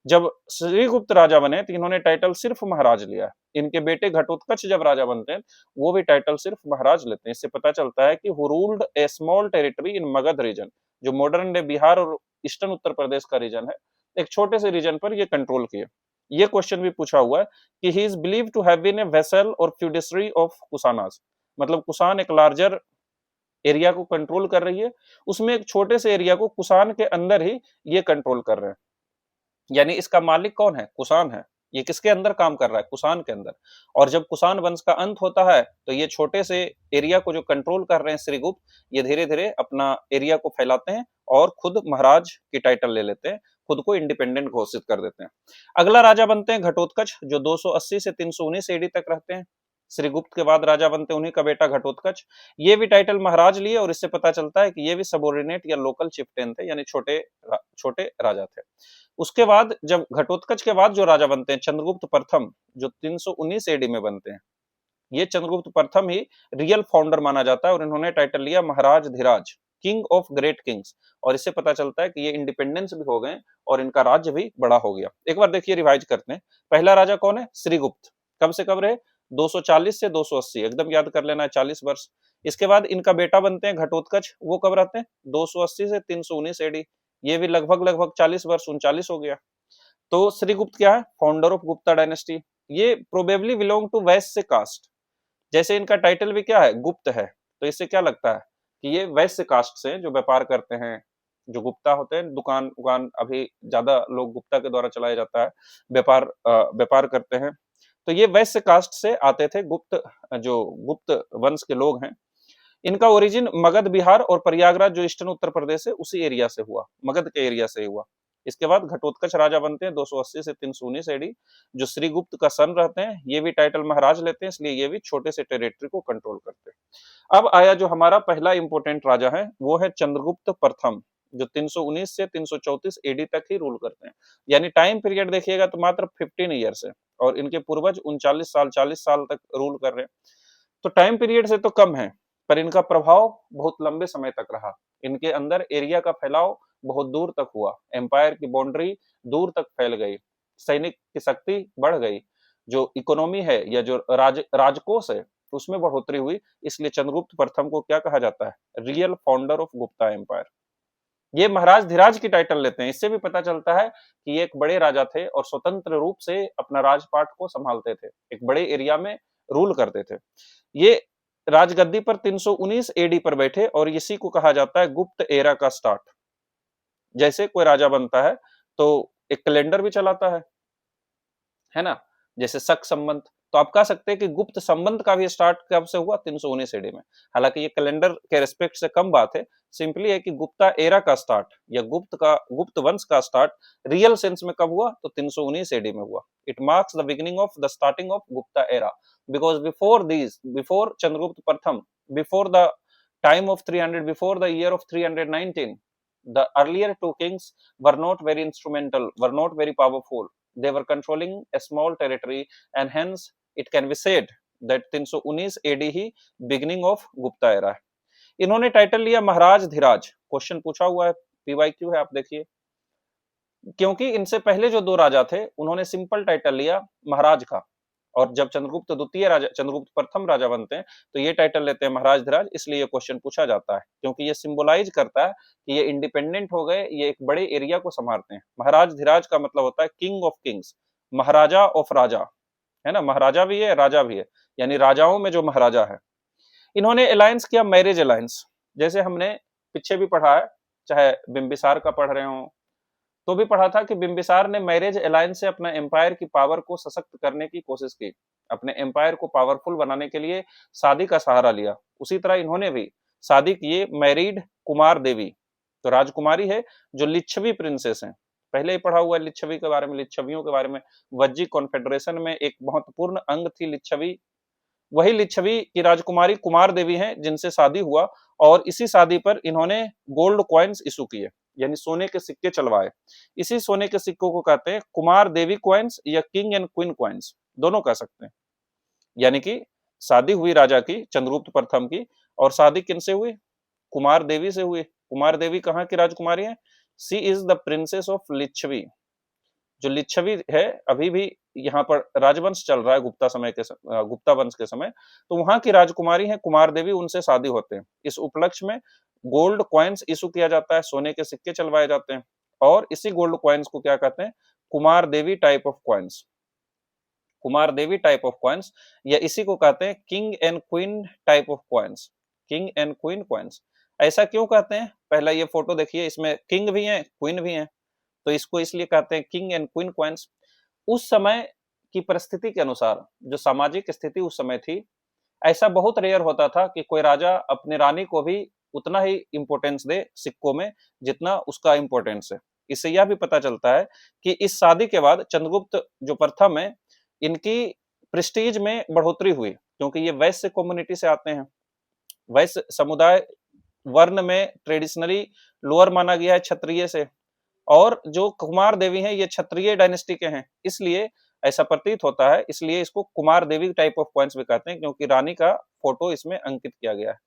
जब श्रीगुप्त राजा बने तो इन्होंने टाइटल सिर्फ महाराज लिया। इनके बेटे घटोत्कच जब राजा बनते हैं वो भी टाइटल सिर्फ महाराज लेते हैं। इससे पता चलता है कि who ruled a small territory in Magadha region, जो मॉडर्न डे बिहार और ईस्टर्न उत्तर प्रदेश का रीजन है, एक छोटे से रीजन पर ये कंट्रोल किए। ये क्वेश्चन भी पूछा हुआ है कि he is believe to have been a vassal और फ्यूडिशरी ऑफ कुसानास, मतलब कुसान एक लार्जर एरिया को कंट्रोल कर रही है, उसमें एक छोटे से एरिया को कुसान के अंदर ही ये कंट्रोल कर रहे हैं। यानी इसका मालिक कौन है? कुसान है। ये किसके अंदर काम कर रहा है? कुसान के अंदर। और जब कुसान वंश का अंत होता है तो ये छोटे से एरिया को जो कंट्रोल कर रहे हैं श्रीगुप्त, ये धीरे धीरे अपना एरिया को फैलाते हैं और खुद महाराज की टाइटल ले लेते हैं, खुद को इंडिपेंडेंट घोषित कर देते हैं। अगला राजा बनते हैं घटोत्कच, जो 280 से 319 एडी तक रहते हैं। श्रीगुप्त के बाद राजा बनते उन्हीं का बेटा घटोत्कच। ये भी टाइटल महाराज लिए और इससे पता चलता है कि ये भी सबोर्डिनेट या लोकल चिफ्टेन थे, यानी छोटे राजा थे। उसके बाद जब घटोत्कच के बाद जो राजा बनते हैं चंद्रगुप्त प्रथम, जो 319 एडी में बनते हैं, ये चंद्रगुप्त प्रथम ही रियल फाउंडर माना जाता है और इन्होंने टाइटल लिया Maharaj Dhiraj, king of great kings. और इससे पता चलता है कि ये इंडिपेंडेंस भी हो गए और इनका राज्य भी बड़ा हो गया। एक बार देखिए, रिवाइज करते हैं। पहला राजा कौन है? श्रीगुप्त। कब से कब रहे? 240 से 280, एकदम याद कर लेना है, 40 वर्ष। इसके बाद इनका बेटा बनते हैं घटोत्कच, वो कब रहते हैं? 280 से 319 एडी, ये भी लगभग 40 वर्ष, 39 हो गया। तो श्रीगुप्त क्या है? Founder of Gupta dynasty. ये probably belong to Vysya cast, जैसे इनका टाइटल भी क्या है? गुप्त है। तो इससे क्या लगता है कि ये वैश्य कास्ट से जो व्यापार करते हैं, जो गुप्ता होते हैं, दुकान अभी ज्यादा लोग गुप्ता के द्वारा चलाया जाता है, व्यापार करते हैं। तो ये वैश्य कास्ट से आते थे, जो गुप्त वंश के लोग हैं। इनका ओरिजिन मगध बिहार और प्रयागराज जो ईस्टर्न उत्तर प्रदेश है उसी एरिया से हुआ, मगध के एरिया से हुआ। इसके बाद घटोत्कच राजा बनते हैं 280 से 319 एडी, जो श्रीगुप्त का सन रहते हैं। ये भी टाइटल महाराज लेते हैं, इसलिए ये भी छोटे से टेरिटरी को कंट्रोल करते हैं। अब आया जो हमारा पहला इंपोर्टेंट राजा है, वो है चंद्रगुप्त प्रथम, जो 319 से 334 एडी तक ही रूल करते हैं। यानी टाइम पीरियड देखिएगा तो मात्र 15 ईयर्स है और इनके पूर्वज 40 साल तक रूल कर रहे हैं। तो टाइम पीरियड से तो कम है, पर इनका प्रभाव बहुत लंबे समय तक रहा। इनके अंदर एरिया का फैलाव बहुत दूर तक हुआ, एम्पायर की बाउंड्री दूर तक फैल गई, सैनिक की शक्ति बढ़ गई, जो इकोनॉमी है या जो राजकोष है उसमें बढ़ोतरी हुई। इसलिए चंद्रगुप्त प्रथम को क्या कहा जाता है? Real founder of Gupta empire. ये महाराज धीराज की टाइटल लेते हैं। इससे भी पता चलता है कि ये एक बड़े राजा थे और स्वतंत्र रूप से अपना राजपाट को संभालते थे, एक बड़े एरिया में रूल करते थे। ये राजगद्दी पर 319 एडी पर बैठे और इसी को कहा जाता है गुप्त एरा का स्टार्ट। जैसे कोई राजा बनता है तो एक कैलेंडर भी चलाता है ना, जैसे शक संबंध। तो आप कह सकते हैं कि गुप्त संबंध का भी स्टार्ट कब से हुआ? 319 एडी में। हालांकि ये कैलेंडर के रिस्पेक्ट से कम बात है, सिंपली है कि गुप्ता एरा का स्टार्ट या गुप्त वंश का स्टार्ट रियल सेंस में कब हुआ? तो 319 एडी में हुआ। It marks the beginning of the starting of Gupta era, because before Chandragupta प्रथम, before the time of 300, before the year of 319, the earlier two kings were not very instrumental, were not very powerful. They were controlling a small territory, and hence it can be said that 319 AD he beginning of Gupta era है। इन्होंने टाइटल लिया महाराज धीराज। क्वेश्चन पूछा हुआ है, PYQ है, आप देखिए। क्योंकि इनसे पहले जो दो राजा थे उन्होंने सिंपल टाइटल लिया महाराज का, और जब चंद्रगुप्त प्रथम राजा बनते हैं तो ये टाइटल लेते हैं महाराज धीराज। इसलिए ये क्वेश्चन पूछा जाता है, क्योंकि ये सिंबलाइज करता है कि ये इंडिपेंडेंट हो गए, ये एक बड़े एरिया को संभालते हैं। महाराज धीराज का मतलब होता है king of kings, Maharaja of raja, है ना। महाराजा भी है, राजा भी है, यानी राजाओं में जो महाराजा है। इन्होंने अलायंस किया, मैरिज अलायंस। जैसे हमने पीछे भी पढ़ा है, चाहे बिंबिसार का पढ़ रहे हो तो भी पढ़ा था कि बिंबिसार ने मैरिज अलायंस से अपना एम्पायर की पावर को सशक्त करने की कोशिश की, अपने एम्पायर को पावरफुल बनाने के लिए शादी का सहारा लिया। उसी तरह इन्होंने भी शादी किए, मैरिड कुमार देवी, तो राजकुमारी है जो लिच्छवी प्रिंसेस हैं। पहले ही पढ़ा हुआ है लिच्छवी के बारे में, लिच्छवियों के बारे में। वज्जी कॉन्फेडरेशन में एक महत्वपूर्ण अंग थी लिच्छवी। वही लिच्छवी की राजकुमारी कुमार देवी हैं जिनसे शादी हुआ, और इसी शादी पर इन्होंने गोल्ड कॉइन्स इशू किए, यानी सोने के सिक्के चलवाए। इसी सोने के सिक्कों को कहते हैं कुमार देवी कॉइन्स या किंग एंड क्वीन कॉइन्स, दोनों कह सकते हैं। यानी कि शादी हुई राजा की, चंद्रगुप्त प्रथम की, और शादी किनसे हुई? कुमार देवी से हुई। कुमार देवी कहाँ की राजकुमारी है? She is the princess of Licchavi. जो लिच्छवी है अभी भी यहाँ पर राजवंश चल रहा है गुप्ता समय के गुप्ता वंश के समय, तो वहां की राजकुमारी है कुमार देवी, उनसे शादी होते हैं। इस उपलक्ष्य में गोल्ड कॉइन्स इशू किया जाता है, सोने के सिक्के चलवाए जाते हैं, और इसी गोल्ड कॉइन्स को क्या कहते हैं, Kumaradevi type of coins. Kumaradevi type of coins, या इसी को कहते हैं king and queen type of coins, king and queen coins. ऐसा क्यों कहते हैं, पहला ये फोटो देखिए, इसमें किंग भी है क्वीन भी है, तो इसको इसलिए कहते हैं किंग एंड क्वीन कॉइन्स। उस समय की परिस्थिति के अनुसार, जो सामाजिक स्थिति उस समय थी, ऐसा बहुत रेयर होता था कि कोई राजा अपने रानी को भी उतना ही इंपॉर्टेंस दे सिक्कों में जितना उसका इंपॉर्टेंस है। इससे यह भी पता चलता है कि इस शादी के बाद चंद्रगुप्त जो प्रथम है, इनकी प्रेस्टीज में बढ़ोतरी हुई, क्योंकि ये वैश्य कम्युनिटी से आते हैं। वैश्य समुदाय वर्ण में ट्रेडिशनली लोअर माना गया है क्षत्रिय से, और जो कुमार देवी हैं ये क्षत्रिय डायनेस्टी के हैं, इसलिए ऐसा प्रतीत होता है, इसलिए इसको कुमार देवी टाइप ऑफ कॉइन्स भी कहते हैं, क्योंकि रानी का फोटो इसमें अंकित किया गया है।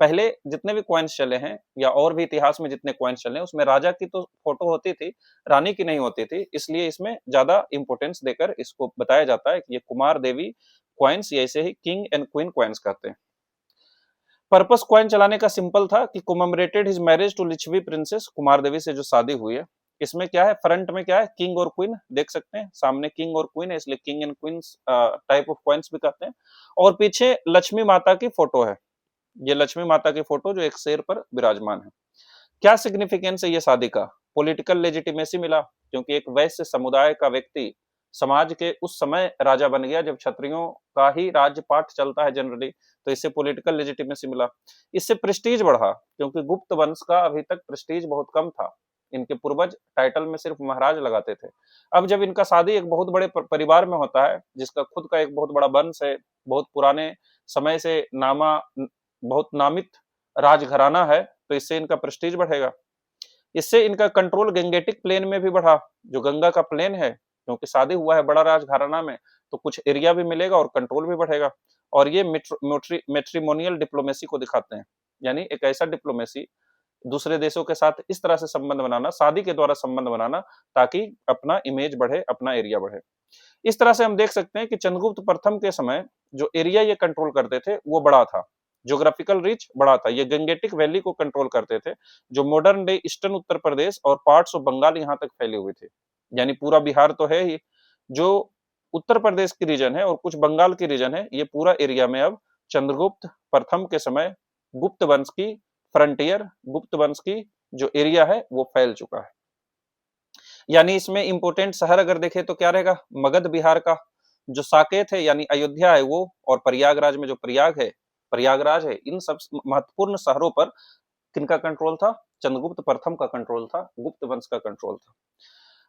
पहले जितने भी कॉइन्स चले हैं, या और भी इतिहास में जितने कॉइन्स चले हैं, उसमें राजा की तो फोटो होती थी, रानी की नहीं होती थी, इसलिए इसमें ज्यादा इंपोर्टेंस देकर इसको बताया जाता है कि ये कुमार देवी कॉइन्स, या इसे ही किंग एंड क्वीन कॉइन्स कहते हैं। पर्पस कॉइन चलाने का सिंपल था कि commemorated his marriage to Licchavi princess, Kumaradevi से जो शादी हुई है। इसमें क्या है, फ्रंट में क्या है, किंग और क्वीन देख सकते हैं, सामने किंग और क्वीन है, इसलिए king and queen's type of coins भी कहते हैं। और पीछे लक्ष्मी माता की फोटो है, ये लक्ष्मी माता की फोटो जो एक शेर पर विराजमान है। क्या सिग्निफिकेंस है ये शादी का, पॉलिटिकल लेजिटिमेसी मिला, क्योंकि एक वैश्य समुदाय का व्यक्ति समाज के उस समय राजा बन गया जब क्षत्रियों का ही राज्यपाठ चलता है जनरली, तो इससे पॉलिटिकल लेजिटिमेसी मिला। इससे प्रेस्टीज बढ़ा, क्योंकि गुप्त वंश का अभी तक प्रेस्टीज बहुत कम था, इनके पूर्वज टाइटल में सिर्फ महाराज लगाते थे। अब जब इनका शादी एक बहुत बड़े परिवार में होता है, जिसका खुद का एक बहुत बड़ा वंश है, बहुत पुराने समय से बहुत नामित राजघराना है, तो इससे इनका प्रेस्टीज बढ़ेगा। इससे इनका कंट्रोल गंगेटिक प्लेन में भी बढ़ा, जो गंगा का प्लेन है, क्योंकि शादी हुआ है बड़ा राजघराना में, तो कुछ एरिया भी मिलेगा और कंट्रोल भी बढ़ेगा। और ये मैट्रिमोनियल डिप्लोमेसी को दिखाते हैं, यानी एक ऐसा डिप्लोमेसी, दूसरे देशों के साथ इस तरह से संबंध बनाना, शादी के द्वारा संबंध बनाना, ताकि अपना इमेज बढ़े, अपना एरिया बढ़े। इस तरह से हम देख सकते हैं कि चंद्रगुप्त प्रथम के समय जो एरिया ये कंट्रोल करते थे वो बड़ा था, ज्योग्राफिकल रीच बड़ा था, ये गंगेटिक वैली को कंट्रोल करते थे, जो modern day eastern Uttar Pradesh और पार्ट्स ऑफ बंगाल यहाँ तक फैले हुए थे, यानी पूरा बिहार तो है ही, जो उत्तर प्रदेश की रीजन है और कुछ बंगाल की रीजन है, ये पूरा एरिया में अब चंद्रगुप्त प्रथम के समय गुप्त वंश की फ्रंटियर, गुप्त वंश की जो एरिया है वो फैल चुका है। यानी इसमें इंपोर्टेंट शहर अगर देखें तो क्या रहेगा, मगध बिहार का जो साकेत है यानी अयोध्या है वो, और प्रयागराज में जो प्रयागराज है, इन सब महत्वपूर्ण शहरों पर किनका कंट्रोल था, चंद्रगुप्त प्रथम का कंट्रोल था, गुप्त वंश का कंट्रोल था।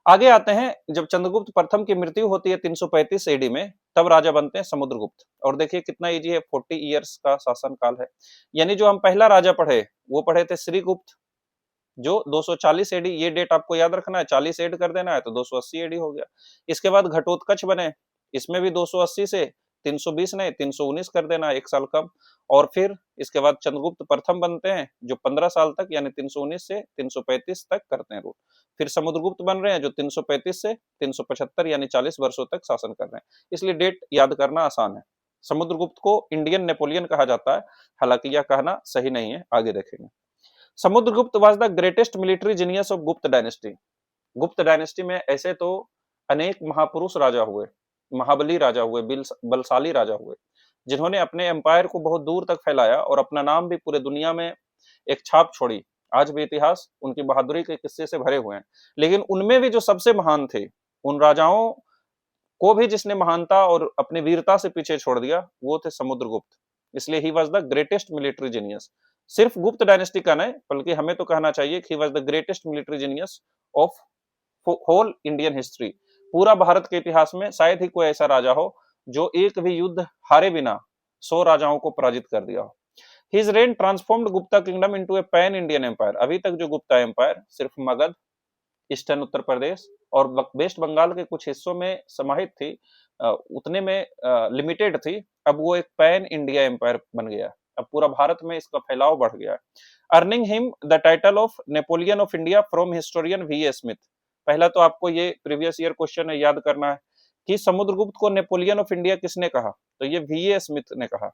आगे आते हैं, जब चंद्रगुप्त प्रथम की मृत्यु होती है 335 एडी में, तब राजा बनते हैं समुद्रगुप्त। और देखिए कितना इजी है, 40 इयर्स का शासन काल है। यानी जो हम पहला राजा पढ़े वो पढ़े थे श्रीगुप्त, जो 240 एडी, ये डेट आपको याद रखना है, 40 ऐड कर देना है तो 280 एडी हो गया। इसके बाद घटोत्कच बने, इसमें भी 280 से 320 नहीं 319 कर देना, एक साल कम। और फिर इसके बाद चंद्रगुप्त प्रथम बनते हैं, जो 15 साल तक यानी 319 से 335 तक करते हैं रूल। फिर समुद्रगुप्त बन रहे हैं, जो 335 से 375 यानी 40 वर्षों तक शासन कर रहे हैं, इसलिए डेट याद करना आसान है। समुद्रगुप्त को इंडियन नेपोलियन कहा जाता है, हालांकि यह कहना सही नहीं है, आगे देखेंगे। Samudragupta was the greatest military genius of गुप्त डायनेस्टी। गुप्त डायनेस्टी में ऐसे तो अनेक महापुरुष राजा हुए, महाबली राजा हुए, बलशाली राजा हुए, जिन्होंने अपने एम्पायर को बहुत दूर तक फैलाया और अपना नाम भी पूरे दुनिया में एक छाप छोड़ी। आज भी इतिहास उनकी बहादुरी के किस्से से भरे हुए हैं, लेकिन उनमें भी जो सबसे महान थे, उन राजाओं को भी जिसने महानता और अपनी वीरता से पीछे छोड़ दिया, वो थे समुद्रगुप्त। इसलिए ही was the greatest military genius. सिर्फ गुप्त डायनेस्टी का नहीं, बल्कि हमें तो कहना चाहिए कि he was the greatest military genius of whole Indian history. पूरा भारत के इतिहास में शायद ही कोई ऐसा राजा हो जो एक भी युद्ध हारे बिना 100 राजाओं को पराजित कर दिया हो। His reign transformed Gupta kingdom into a pan Indian empire. अभी तक जो गुप्ता एम्पायर सिर्फ मगध, ईस्टर्न उत्तर प्रदेश और वेस्ट बंगाल के कुछ हिस्सों में समाहित थी, उतने में लिमिटेड थी, अब वो एक पैन इंडिया एम्पायर बन गया। अब पूरा भारत में इसका फैलाव बढ़ गया है। Earning him the title of Napoleon of India from historian V A Smith. पहला तो आपको ये प्रीवियस ईयर क्वेश्चन है, याद करना है कि समुद्रगुप्त को नेपोलियन ऑफ इंडिया किसने कहा, तो ये वी.ए. स्मिथ ने कहा।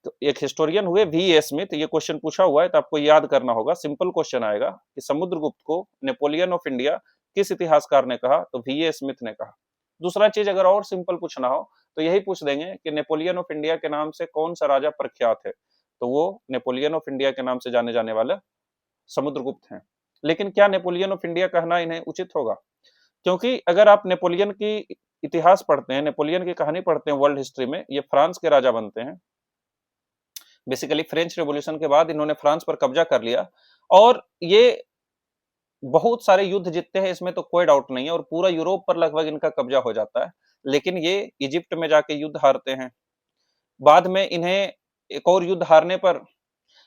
तो एक हिस्टोरियन हुए वी.ए. स्मिथ, ये क्वेश्चन पूछा हुआ है तो आपको याद करना होगा, सिंपल क्वेश्चन आएगा कि समुद्रगुप्त को नेपोलियन ऑफ इंडिया किस इतिहासकार ने कहा, तो वी.ए. स्मिथ ने कहा। दूसरा चीज अगर और सिंपल पूछना हो तो यही पूछ देंगे कि नेपोलियन ऑफ इंडिया के नाम से कौन सा राजा प्रख्यात है, तो वो नेपोलियन ऑफ इंडिया के नाम से जाने जाने वाले समुद्रगुप्त हैं। लेकिन क्या नेपोलियन ऑफ इंडिया कहना इन्हें उचित होगा, क्योंकि अगर आप नेपोलियन की इतिहास पढ़ते हैं, नेपोलियन की कहानी पढ़ते हैं वर्ल्ड हिस्ट्री में, ये फ्रांस के राजा बनते हैं। बेसिकली फ्रेंच रेवोल्यूशन के बाद इन्होंने फ्रांस पर कब्जा कर लिया और ये बहुत सारे युद्ध जीतते हैं, इसमें तो कोई डाउट नहीं है, और पूरा यूरोप पर लगभग इनका कब्जा हो जाता है। लेकिन ये इजिप्ट में जाके युद्ध हारते हैं। बाद में इन्हें एक और युद्ध हारने पर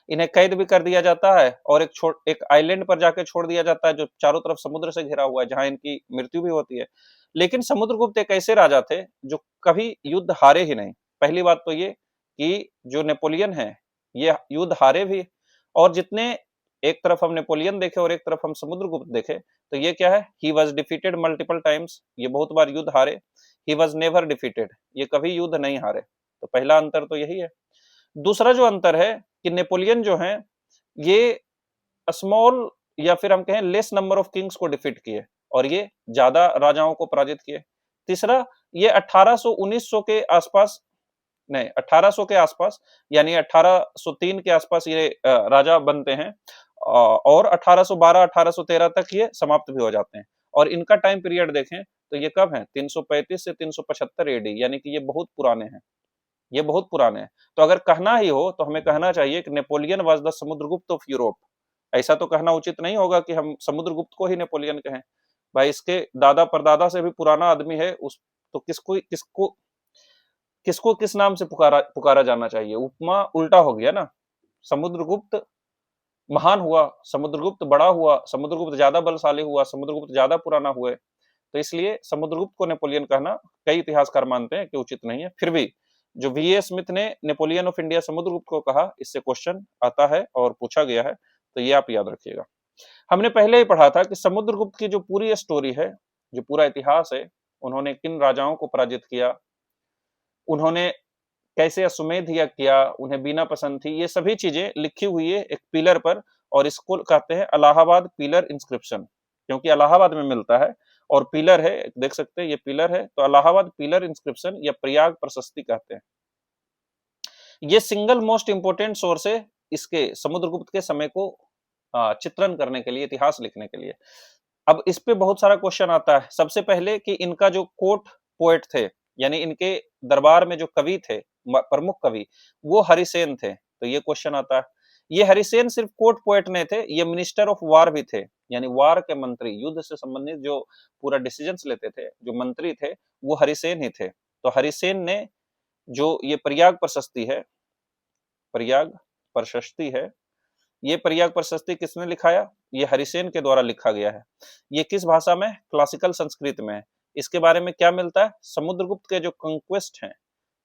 इन्हें कैद भी कर दिया जाता है और एक आइलैंड पर जाके छोड़ दिया जाता है जो चारों तरफ समुद्र से घिरा हुआ है, जहां इनकी मृत्यु भी होती है। लेकिन समुद्रगुप्त एक ऐसे राजा थे जो कभी युद्ध हारे ही नहीं। पहली बात तो ये कि जो नेपोलियन है ये युद्ध हारे भी, और जितने एक तरफ हम नेपोलियन देखे और एक तरफ हम समुद्रगुप्त देखे, तो ये क्या है, he was defeated multiple times, ये बहुत बार युद्ध हारे। ही वॉज नेवर डिफीटेड, ये कभी युद्ध नहीं हारे। तो पहला अंतर तो यही है। दूसरा जो अंतर है कि नेपोलियन जो है ये स्मॉल या फिर हम कहें लेस नंबर ऑफ किंग्स को डिफीट किए और ये ज्यादा राजाओं को पराजित किए। तीसरा, ये 1800-1900 के आसपास, नहीं 1800 के आसपास, यानी 1803 के आसपास ये राजा बनते हैं और 1812-1813 तक ये समाप्त भी हो जाते हैं। और इनका टाइम पीरियड देखें तो ये कब है, 335 से 375 एडी, यानी कि ये बहुत पुराने हैं, ये बहुत पुराने हैं। तो अगर कहना ही हो तो हमें कहना चाहिए कि Napoleon was the Samudragupta of Europe. ऐसा तो कहना उचित नहीं होगा कि हम समुद्रगुप्त को ही नेपोलियन कहें। भाई इसके दादा परदादा से भी पुराना आदमी है, उस तो किसको किसको किसको किस नाम से पुकारा पुकारा जाना चाहिए। उपमा उल्टा हो गया ना, समुद्रगुप्त महान हुआ, समुद्रगुप्त बड़ा हुआ, समुद्रगुप्त ज्यादा बलशाली हुआ, समुद्रगुप्त ज्यादा पुराना हुए, तो इसलिए समुद्रगुप्त को नेपोलियन कहना कई इतिहासकार मानते हैं कि उचित नहीं है। फिर भी जो वी.ए. स्मिथ ने नेपोलियन ऑफ इंडिया समुद्रगुप्त को कहा, इससे क्वेश्चन आता है और पूछा गया है, तो ये आप याद रखिएगा। हमने पहले ही पढ़ा था कि समुद्रगुप्त की जो पूरी स्टोरी है, जो पूरा इतिहास है, उन्होंने किन राजाओं को पराजित किया, उन्होंने कैसे अश्वमेध यज्ञ किया, उन्हें बीना पसंद थी, ये सभी चीजें लिखी हुई है एक पिलर पर, और इसको कहते हैं इलाहाबाद पिलर इंस्क्रिप्शन, क्योंकि इलाहाबाद में मिलता है और पिलर है, देख सकते हैं ये पिलर है, तो इलाहाबाद पिलर इंस्क्रिप्शन या प्रयाग प्रशस्ति कहते हैं। ये सिंगल मोस्ट इंपोर्टेंट सोर्स है इसके समुद्रगुप्त के समय को चित्रण करने के लिए, इतिहास लिखने के लिए। अब इस पे बहुत सारा क्वेश्चन आता है। सबसे पहले कि इनका जो कोर्ट पोएट थे, यानी इनके दरबार में जो कवि थे, प्रमुख कवि, वो हरिसेन थे, तो ये क्वेश्चन आता है। ये हरिसेन सिर्फ कोर्ट पोएट नहीं थे, ये मिनिस्टर ऑफ वार भी थे, यानी वार के मंत्री, युद्ध से संबंधित जो पूरा डिसीजंस लेते थे, जो मंत्री थे, वो हरिसेन ही थे। तो हरिसेन ने जो ये प्रयाग प्रशस्ति है, प्रयाग प्रशस्ति है, ये प्रयाग प्रशस्ति किसने लिखाया, ये हरिसेन के द्वारा लिखा गया है। ये किस भाषा में, क्लासिकल संस्कृत में है। इसके बारे में क्या मिलता है, समुद्रगुप्त के जो कंक्वेस्ट हैं,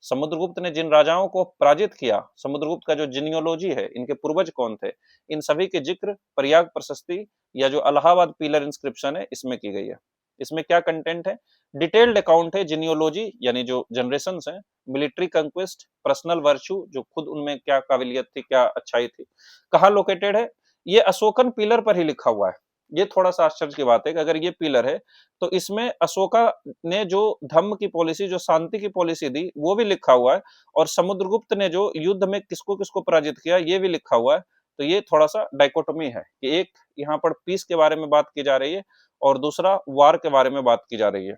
समुद्रगुप्त ने जिन राजाओं को पराजित किया, समुद्रगुप्त का जो जीनियोलॉजी है, इनके पूर्वज कौन थे, इन सभी के जिक्र प्रयाग प्रशस्ति या जो इलाहाबाद पिलर इंस्क्रिप्शन है इसमें की गई है। इसमें क्या कंटेंट है, डिटेल्ड अकाउंट है, जीनियोलॉजी यानी जो जनरेशंस हैं, मिलिट्री कंक्वेस्ट, पर्सनल वर्च्यू, जो खुद उनमें क्या काबिलियत थी, क्या अच्छाई थी, कहाँ लोकेटेड है, ये अशोकन पिलर पर ही लिखा हुआ है। ये थोड़ा सा आश्चर्य की बात है कि अगर ये पिलर है तो इसमें अशोका ने जो धम्म की पॉलिसी, जो शांति की पॉलिसी दी, वो भी लिखा हुआ है, और समुद्रगुप्त ने जो युद्ध में किसको किसको पराजित किया, ये भी लिखा हुआ है। तो ये थोड़ा सा डाइकोटोमी है कि एक यहाँ पर पीस के बारे में बात की जा रही है और दूसरा वार के बारे में बात की जा रही है।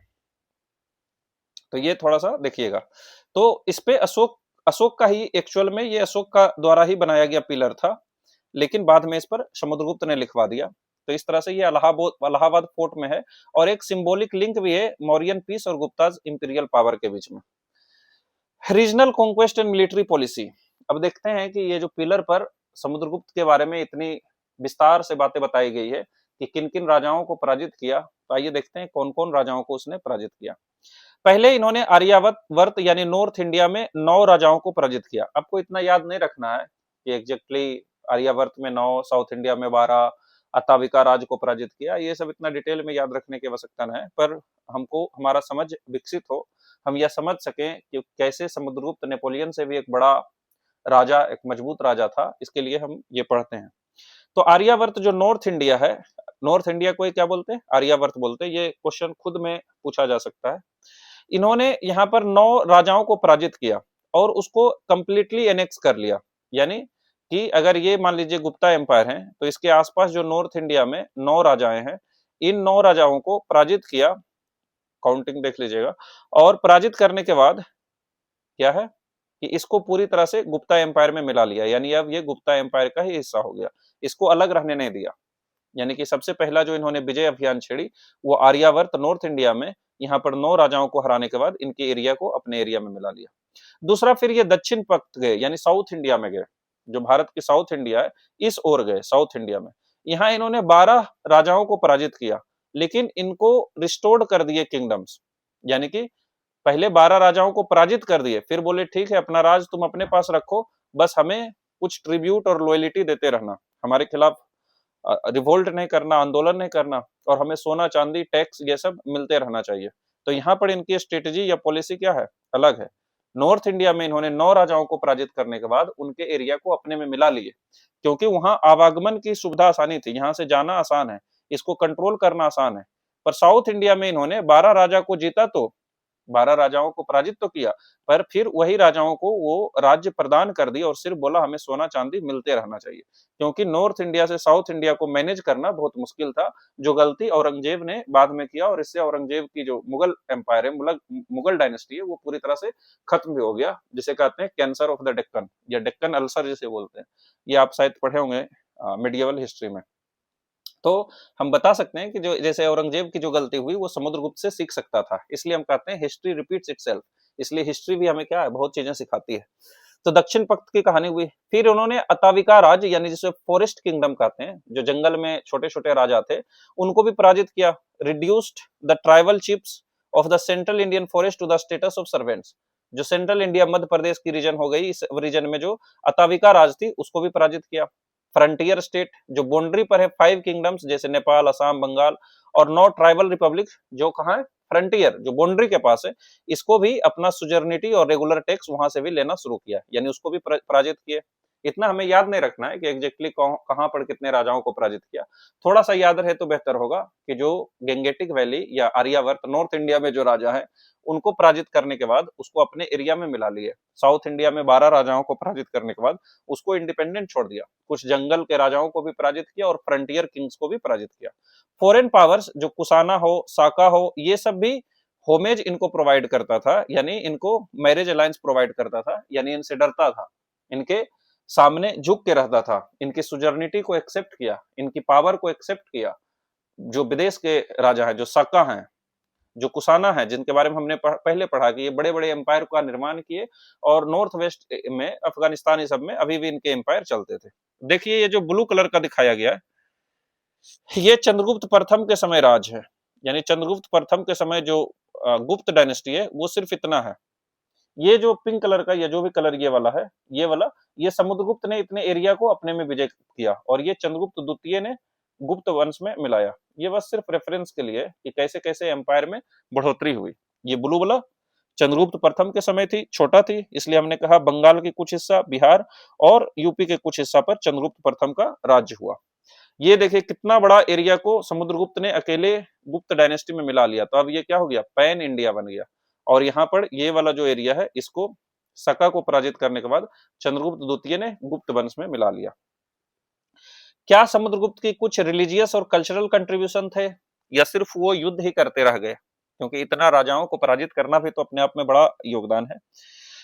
तो ये थोड़ा सा देखिएगा। तो इस पे अशोक का ही एक्चुअल में ये अशोक का द्वारा ही बनाया गया पिलर था, लेकिन बाद में इस पर समुद्रगुप्त ने लिखवा दिया। तो इस तरह से ये इलाहाबाद फोर्ट में है, और एक सिंबॉलिक लिंक भी है मौर्यन पीस और गुप्ताज इंपीरियल पावर के बीच में। Regional conquest and military policy. अब देखते हैं कि ये जो पिलर पर समुद्रगुप्त के बारे में इतनी विस्तार से बातें बताई गई है कि किन किन राजाओं को पराजित किया, तो आइए देखते हैं कौन कौन राजाओं को उसने पराजित किया। पहले इन्होंने आर्यावर्त यानी नॉर्थ इंडिया में 9 राजाओं को पराजित किया। आपको इतना याद नहीं रखना है कि एग्जैक्टली आर्यावर्त में 9, साउथ इंडिया में 12 अताविका राज को पराजित किया। ये सब इतना डिटेल में याद रखने की आवश्यकता न है, पर हमको हमारा समझ विकसित हो, हम यह समझ सकें कि कैसे समुद्रगुप्त नेपोलियन से भी एक बड़ा राजा, एक मजबूत राजा था, इसके लिए हम ये पढ़ते हैं। तो आर्यावर्त जो नॉर्थ इंडिया है, नॉर्थ इंडिया को क्या बोलते हैं? आर्यावर्त बोलते हैं। ये क्वेश्चन खुद में पूछा जा सकता है। इन्होंने यहाँ पर 9 राजाओं को पराजित किया और उसको कंप्लीटली एनेक्स कर लिया। यानी कि अगर ये मान लीजिए गुप्ता एम्पायर है, तो इसके आसपास जो नॉर्थ इंडिया में 9 राजाएं हैं, इन 9 राजाओं को पराजित किया, काउंटिंग देख लीजिएगा। और पराजित करने के बाद क्या है कि इसको पूरी तरह से गुप्ता एम्पायर में मिला लिया, यानी अब ये गुप्ता एम्पायर का ही हिस्सा हो गया, इसको अलग रहने नहीं दिया। यानी कि सबसे पहला जो इन्होंने विजय अभियान छेड़ी वो आर्यावर्त नॉर्थ इंडिया में, यहाँ पर 9 राजाओं को हराने के बाद इनके एरिया को अपने एरिया में मिला लिया। दूसरा, फिर ये दक्षिण पक्ष गए, यानी साउथ इंडिया में गए, जो भारत की साउथ इंडिया है इस ओर गए, साउथ इंडिया में। यहाँ इन्होंने 12 राजाओं को पराजित किया, लेकिन इनको रिस्टोर्ड कर दिए किंगडम्स। यानी कि पहले 12 राजाओं को पराजित कर दिए, फिर बोले ठीक है अपना राज तुम अपने पास रखो, बस हमें कुछ ट्रिब्यूट और लॉयल्टी देते रहना, हमारे खिलाफ रिवोल्ट नहीं करना, आंदोलन नहीं करना, और हमें सोना चांदी टैक्स ये सब मिलते रहना चाहिए। तो यहाँ पर इनकी स्ट्रेटेजी या पॉलिसी क्या है? अलग है। नॉर्थ इंडिया में इन्होंने 9 राजाओं को पराजित करने के बाद उनके एरिया को अपने में मिला लिए, क्योंकि वहां आवागमन की सुविधा आसानी थी, यहाँ से जाना आसान है, इसको कंट्रोल करना आसान है। पर साउथ इंडिया में इन्होंने 12 राजा को जीता, तो 12 राजाओं को पराजित तो किया, पर फिर वही राजाओं को वो राज्य प्रदान कर दिया और सिर्फ बोला हमें सोना चांदी मिलते रहना चाहिए, क्योंकि नॉर्थ इंडिया से साउथ इंडिया को मैनेज करना बहुत मुश्किल था, जो गलती औरंगजेब ने बाद में किया, और इससे औरंगजेब की जो मुगल एम्पायर है, मुगल डायनेस्टी है, वो पूरी तरह से खत्म भी हो गया, जिसे कहते हैं कैंसर ऑफ द डेक्कन या डेक्कन अल्सर जिसे बोलते हैं। ये आप शायद पढ़े होंगे मिडियवल हिस्ट्री में। तो हम बता सकते हैं कि जो जैसे औरंगजेब की जो गलती हुई वो समुद्रगुप्त से सीख सकता था, इसलिए हम कहते हैं हिस्ट्री रिपीट्स इटसेल्फ। इसलिए हिस्ट्री भी हमें क्या है, बहुत चीजें सिखाती है। तो दक्षिण पक्ष की कहानी हुई। फिर उन्होंने अताविका राज्य, यानी जिसे फॉरेस्ट किंगडम कहते हैं, जो जंगल में छोटे छोटे राजा थे, उनको भी पराजित किया। Reduced the tribal chiefs of the central Indian forest to the status of servants. जो सेंट्रल इंडिया मध्य प्रदेश की रीजन हो गई, इस रीजन में जो अताविका राज थी उसको भी पराजित किया। फ्रंटियर स्टेट जो बाउंड्री पर है, 5 किंगडम्स जैसे नेपाल, असम, बंगाल, और 9 ट्राइबल रिपब्लिक जो कहाँ है, फ्रंटियर जो बाउंड्री के पास है, इसको भी अपना सुजर्निटी और रेगुलर टैक्स वहां से भी लेना शुरू किया, यानी उसको भी पराजित किए। इतना हमें याद नहीं रखना है कि एग्जैक्टली कहां पर कितने राजाओं को पराजित किया, थोड़ा सा याद रहे तो बेहतर होगा कि जो गेंगेटिक वैली या आर्यावर्त नॉर्थ इंडिया में जो राजा है उनको पराजित करने के बाद उसको अपने एरिया में मिला लिए। साउथ इंडिया में 12 राजाओं को पराजित करने के बाद उसको इंडिपेंडेंट छोड़ दिया, कुछ जंगल के राजाओं को भी पराजित किया और फ्रंटियर किंग्स को भी पराजित किया। फॉरेन पावर्स जो कुसाना हो, साका हो, ये सब भी होमेज इनको प्रोवाइड करता था, यानी इनको मैरिज अलायंस प्रोवाइड करता था, यानी इनसे डरता था, इनके सामने झुक के रहता था, इनकी सुजर्निटी को एक्सेप्ट किया, इनकी पावर को एक्सेप्ट किया। जो विदेश के राजा हैं, जो साका हैं, जो कुसाना है, जिनके बारे में हमने पहले पढ़ा कि ये बड़े बड़े एम्पायर का निर्माण किए, और नॉर्थ वेस्ट में अफगानिस्तान ये सब में अभी भी इनके एम्पायर चलते थे। देखिए ये जो ब्लू कलर का दिखाया गया है, ये चंद्रगुप्त प्रथम के समय राज है, यानी चंद्रगुप्त प्रथम के समय जो गुप्त डायनेस्टी है वो सिर्फ इतना है। ये जो पिंक कलर का या जो भी कलर ये वाला है, ये वाला, ये समुद्रगुप्त ने इतने एरिया को अपने में विजय किया, और ये चंद्रगुप्त द्वितीय ने गुप्त वंश में मिलाया। ये बस सिर्फ रेफरेंस के लिए कि कैसे कैसे एम्पायर में बढ़ोतरी हुई। ये ब्लू वाला चंद्रगुप्त प्रथम के समय थी, छोटा थी, इसलिए हमने कहा बंगाल के कुछ हिस्सा, बिहार और यूपी के कुछ हिस्सा पर चंद्रगुप्त प्रथम का राज्य हुआ। ये देखिए कितना बड़ा एरिया को समुद्रगुप्त ने अकेले गुप्त डायनेस्टी में मिला लिया। तो अब ये क्या हो गया, पैन इंडिया बन गया। और यहाँ पर ये वाला जो एरिया है, इसको सका को पराजित करने के बाद चंद्रगुप्त द्वितीय ने गुप्त वंश में मिला लिया। क्या समुद्रगुप्त की कुछ रिलीजियस और कल्चरल कंट्रीब्यूशन थे, या सिर्फ वो युद्ध ही करते रह गए? क्योंकि इतना राजाओं को पराजित करना भी तो अपने आप में बड़ा योगदान है।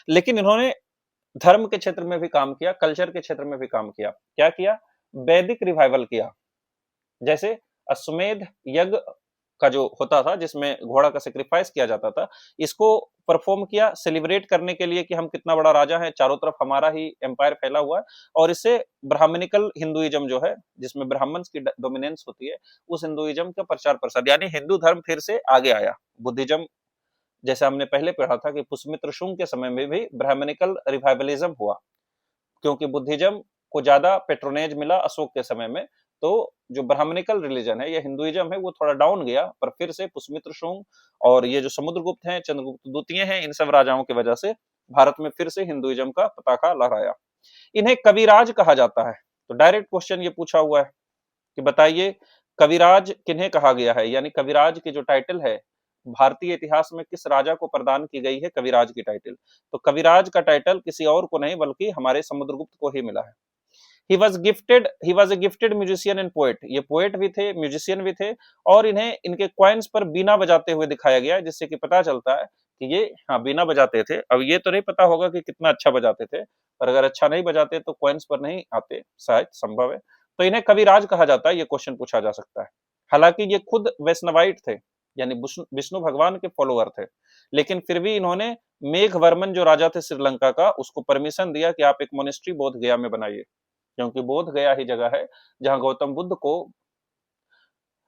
लेकिन इन्होंने धर्म के क्षेत्र में भी काम किया, कल्चर के क्षेत्र में भी काम किया। क्या किया? वैदिक रिवाइवल किया। जैसे अश्वमेध यज्ञ का जो होता था, जिसमें घोड़ा का सेक्रीफाइस किया जाता था, इसको परफॉर्म किया सेलिब्रेट करने के लिए कि हम कितना बड़ा राजा है, चारों तरफ हमारा ही एम्पायर फैला हुआ है। और इससे ब्राह्मणिकल हिंदुइज्म जो है, जिसमें ब्राह्मण्स की डोमिनेंस होती है, उस हिंदुइज्म का प्रचार प्रसार, यानी हिंदू धर्म फिर से आगे आया। बुद्धिज्म, जैसे हमने पहले पढ़ा था कि पुष्यमित्र शुंग के समय में भी ब्राह्मणिकल रिवाइवलिज्म हुआ, क्योंकि बुद्धिज्म को ज्यादा पेट्रोनेज मिला अशोक के समय में, तो जो ब्राह्मणिकल रिलीजन है या हिंदुइज्म है वो थोड़ा डाउन गया, पर फिर से पुष्यमित्र शुंग और ये जो समुद्रगुप्त हैं, चंद्रगुप्त द्वितीय हैं, इन सब राजाओं की वजह से भारत में फिर से हिंदुइज्म का पताका लहराया। इन्हें कविराज कहा जाता है। तो डायरेक्ट क्वेश्चन ये पूछा हुआ है कि बताइए कविराज किन्हें कहा गया है, यानी कविराज की जो टाइटल है भारतीय इतिहास में किस राजा को प्रदान की गई है कविराज की टाइटल। तो कविराज का टाइटल किसी और को नहीं बल्कि हमारे समुद्रगुप्त को ही मिला है। He was a gifted musician and poet, ये पोएट भी थे, म्यूजिशियन भी थे, और इन्हें इनके क्वाइंस पर बीना बजाते हुए दिखाया गया, जिससे कि पता चलता है कि ये हाँ बीना बजाते थे। अब ये तो नहीं पता होगा कि कितना अच्छा बजाते थे, पर अगर अच्छा नहीं बजाते तो क्वाइंस पर नहीं आते, शायद संभव है। तो इन्हें कविराज कहा जाता है, ये क्वेश्चन पूछा जा सकता है। हालांकि ये खुद वैष्णवाइट थे, यानी विष्णु भगवान के फॉलोअर थे, लेकिन फिर भी इन्होंने मेघवर्मन जो राजा थे श्रीलंका का, उसको परमिशन दिया कि आप एक मोनेस्ट्री बोध गया में बनाइए, क्योंकि बोध गया ही जगह है जहां गौतम बुद्ध को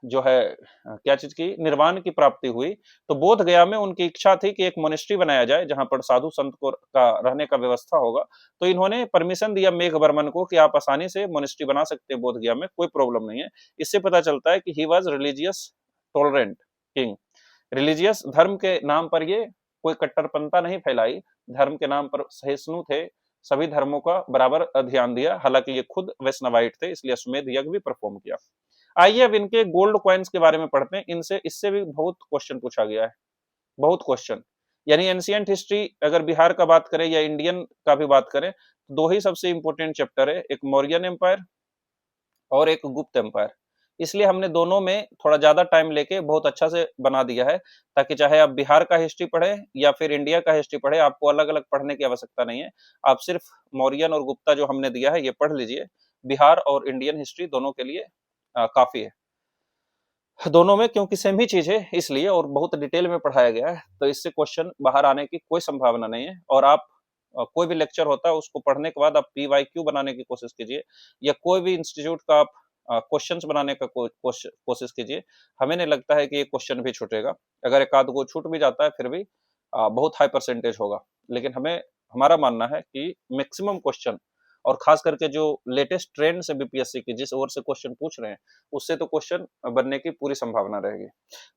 जो है क्या चीज की निर्वाण की प्राप्ति हुई। तो बोध गया में उनकी इच्छा थी कि एक मोनेस्ट्री बनाया जाए जहां पर साधु संत को का रहने का व्यवस्था होगा। तो इन्होंने परमिशन दिया मेघवर्मन को कि आप आसानी से मोनेस्ट्री बना सकते हैं बोध गया में, कोई प्रॉब्लम नहीं है। इससे पता चलता है कि he was religious tolerant king. Religious धर्म के नाम पर ये कोई कट्टरपंथा नहीं फैलाई, धर्म के नाम पर सहिष्णु थे, सभी धर्मों का बराबर ध्यान दिया। हालांकि ये खुद वैष्णवाइट थे, इसलिए अश्वमेध यज्ञ भी परफॉर्म किया। आइए अब इनके गोल्ड कॉइन्स के बारे में पढ़ते हैं। इनसे इससे भी बहुत क्वेश्चन पूछा गया है, बहुत क्वेश्चन। यानी एंशियंट हिस्ट्री अगर बिहार का बात करें या इंडियन का भी बात करें, तो दो ही सबसे इंपॉर्टेंट चैप्टर है, एक मौर्यन एम्पायर और एक गुप्त एम्पायर। इसलिए हमने दोनों में थोड़ा ज्यादा टाइम लेके बहुत अच्छा से बना दिया है, ताकि चाहे आप बिहार का हिस्ट्री पढ़े या फिर इंडिया का हिस्ट्री पढ़े, आपको अलग अलग पढ़ने की आवश्यकता नहीं है। आप सिर्फ मौर्यन और गुप्ता जो हमने दिया है ये पढ़ लीजिए। बिहार और इंडियन हिस्ट्री दोनों के लिए काफी है, दोनों में क्योंकि सेम ही चीज है इसलिए, और बहुत डिटेल में पढ़ाया गया है, तो इससे क्वेश्चन बाहर आने की कोई संभावना नहीं है। और आप कोई भी लेक्चर होता है उसको पढ़ने के बाद आप PYQ बनाने की कोशिश कीजिए, या कोई भी इंस्टीट्यूट का आप क्वेश्चंस बनाने का कोशिश कीजिए। हमें नहीं लगता है कि ये क्वेश्चन भी छूटेगा, अगर एक आध गो छूट भी जाता है फिर भी बहुत हाई परसेंटेज होगा। लेकिन हमारा मानना है कि मैक्सिमम क्वेश्चन, और खास करके जो लेटेस्ट ट्रेंड से BPSC की जिस ओर से क्वेश्चन पूछ रहे हैं, उससे तो क्वेश्चन बनने की पूरी संभावना रहेगी।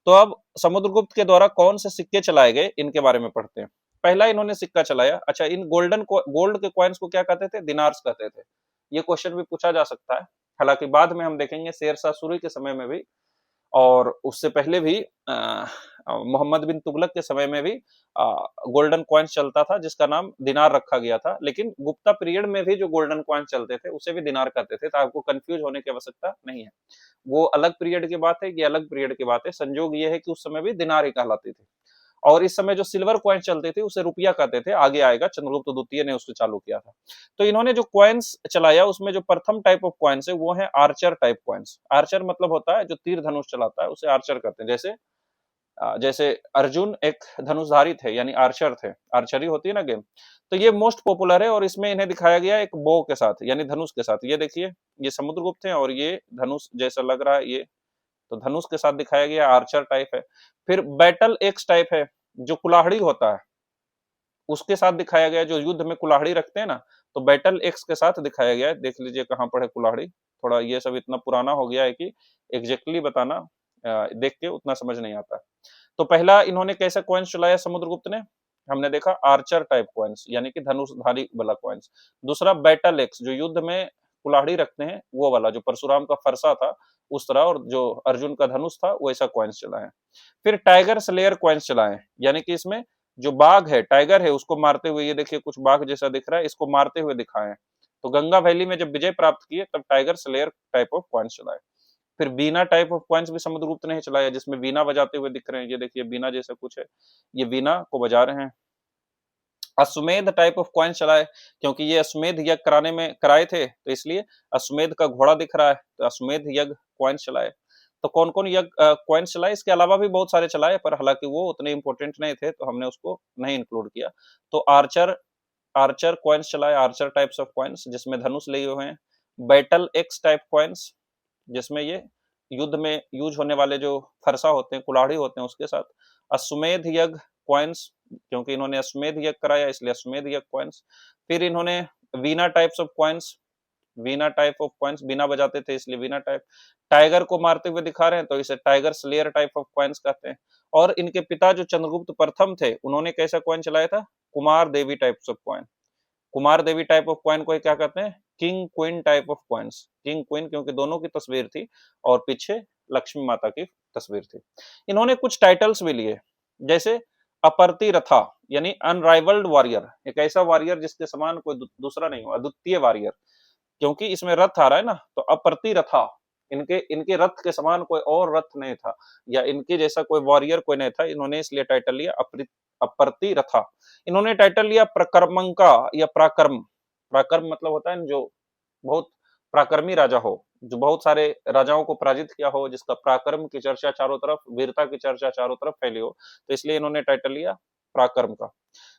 तो अब समुद्रगुप्त के द्वारा कौन से सिक्के चलाए गए इनके बारे में पढ़ते हैं। पहला इन्होंने सिक्का चलाया, अच्छा इन गोल्ड के कॉइन्स को क्या कहते थे, दिनार्स कहते थे। ये क्वेश्चन भी पूछा जा सकता है। हालांकि बाद में हम देखेंगे शेरशाह सूरी के समय में भी, और उससे पहले भी मोहम्मद बिन तुगलक के समय में भी गोल्डन कॉइन्स चलता था जिसका नाम दिनार रखा गया था। लेकिन गुप्ता पीरियड में भी जो गोल्डन कॉइन्स चलते थे उसे भी दिनार कहते थे, तो आपको कंफ्यूज होने की आवश्यकता नहीं है। वो अलग पीरियड की बात है, ये अलग पीरियड की बात है। संजोग ये है कि उस समय भी दिनार ही कहलाती थी। और इस समय जो सिल्वर कॉइन्स चलते थे उसे रुपया कहते थे, आगे आएगा, चंद्रगुप्त द्वितीय ने उसको चालू किया था। तो इन्होंने जो कॉइन्स चलाया उसमें जो प्रथम टाइप ऑफ कॉइन्स है वो है आर्चर टाइप कॉइन्स। आर्चर मतलब होता है जो तीर धनुष चलाता है उसे आर्चर कहते हैं। जैसे अर्जुन एक धनुषधारी थे, यानी आर्चर थे, आर्चरी होती है ना गेम। तो ये मोस्ट पॉपुलर है, और इसमें इन्हें दिखाया गया एक बो के साथ, यानी धनुष के साथ। ये देखिए, ये समुद्रगुप्त हैं और ये धनुष जैसा लग रहा है, ये तो धनुष के साथ दिखाया गया, आर्चर टाइप है। फिर बैटल एक्स टाइप है, जो कुल्हाड़ी होता है उसके साथ दिखाया गया, जो युद्ध में कुल्हाड़ी रखते हैं ना, तो बैटल एक्स के साथ दिखाया गया है। देख लीजिए कहाँ पर है कुल्हाड़ी, थोड़ा ये सब इतना पुराना हो गया है कि एग्जैक्टली बताना देख के उतना समझ नहीं आता। तो पहला इन्होंने कैसा कॉइन्स चलाया समुद्रगुप्त ने, हमने देखा आर्चर टाइप कॉइन्स, यानी कि धनुषधारी वाला कॉइन्स। दूसरा बैटल एक्स, जो युद्ध में कुल्हाड़ी रखते हैं वो वाला, जो परशुराम का फरसा था उस तरह, और जो अर्जुन का धनुष था वैसा कॉइन्स चलाए। फिर टाइगर स्लेयर कॉइन्स चलाए, यानी कि इसमें जो बाघ है, टाइगर है, उसको मारते हुए, ये देखिए कुछ बाघ जैसा दिख रहा है, इसको मारते हुए दिखाए। तो गंगा वैली में जब विजय प्राप्त किए तब tiger slayer type of coins चलाए। फिर बीना टाइप ऑफ कॉइन्स भी समुद्रगुप्त ने ही चलाया, जिसमें बीना बजाते हुए दिख रहे हैं, ये देखिए बीना जैसा कुछ है, ये बीना को बजा रहे हैं। अश्वमेध टाइप ऑफ कॉइन्स चलाए, क्योंकि ये अश्वमेध यज्ञ कराए थे, तो इसलिए अश्वमेध का घोड़ा दिख रहा है, तो अश्वमेध यज्ञ कॉइन्स चलाए। तो कौन कौन यज्ञ कॉइन्स चलाए, इसके अलावा भी बहुत सारे चलाए, पर हालांकि वो उतने इंपॉर्टेंट नहीं थे तो हमने उसको नहीं इंक्लूड किया। तो आर्चर आर्चर कॉइन्स चलाए, आर्चर टाइप्स ऑफ कॉइन्स जिसमें धनुष लिए हुए हैं। बैटल एक्स टाइप कॉइन्स, जिसमें ये युद्ध में यूज होने वाले जो फरसा होते हैं, कुल्हाड़ी होते हैं, उसके साथ। अश्वमेध यज्ञ कॉइन्स, क्योंकि इन्होंने अश्वमेध यज्ञ कराया इसलिए अश्वमेध यज्ञ कॉइन्स। फिर इन्होंने veena types of coins, veena type of coins, बीना बजाते थे इसलिए वीना टाइप। टाइगर को मारते हुए दिखा रहे हैं तो इसे tiger slayer type of coins कहते हैं। और इनके पिता जो चंद्रगुप्त प्रथम थे, उन्होंने कैसा कॉइन चलाया था? Kumaradevi types of coin. Kumaradevi type of coin को क्या कहते हैं? King queen type of coins. King queen क्योंकि दोनों की तस्वीर थी और पीछे लक्ष्मी माता की तस्वीर थी। इन्होंने कुछ टाइटल्स भी लिए, जैसे अपर्ति रथा यानी अनराइवल्ड वॉरियर, एक ऐसा वॉरियर जिसके समान कोई दूसरा नहीं हो, अद्वितीय वॉरियर। क्योंकि इसमें रथ आ रहा है ना, तो अपर्ति रथा, इनके इनके रथ के समान कोई और रथ नहीं था, या इनके जैसा कोई वॉरियर कोई नहीं था, इन्होंने इसलिए टाइटल लिया अपर्ति रथा। इन्होंने टाइटल लिया प्रकर्मंका या पराक्रम। पराक्रम मतलब होता है जो बहुत पराक्रमी राजा हो, जो बहुत सारे राजाओं को पराजित किया हो, जिसका पराक्रम की चर्चा चारों तरफ, वीरता की चर्चा चारों तरफ फैली हो, तो इसलिए इन्होंने टाइटल लिया पराक्रम का।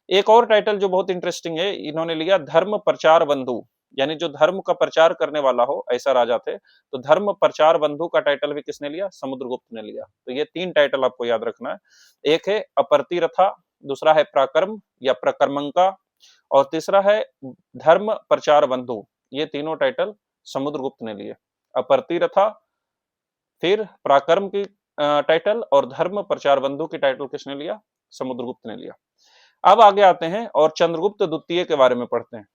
एक और टाइटल जो बहुत इंटरेस्टिंग है, इन्होंने लिया धर्म प्रचार बंधु, यानी जो धर्म का प्रचार करने वाला हो ऐसा राजा थे। तो धर्म प्रचार बंधु का टाइटल भी किसने लिया? समुद्रगुप्त ने लिया। तो ये 3 टाइटल आपको याद रखना है। एक है अपर्ति रथा, दूसरा है पराक्रम या प्रकर्मंका, और तीसरा है धर्म प्रचार बंधु। ये तीनों टाइटल समुद्रगुप्त ने लिए। अपर्ति रथा, फिर पराक्रम की टाइटल, और धर्म प्रचार बंधु की टाइटल किसने लिया? समुद्रगुप्त ने लिया। अब आगे आते हैं और चंद्रगुप्त द्वितीय के बारे में पढ़ते हैं।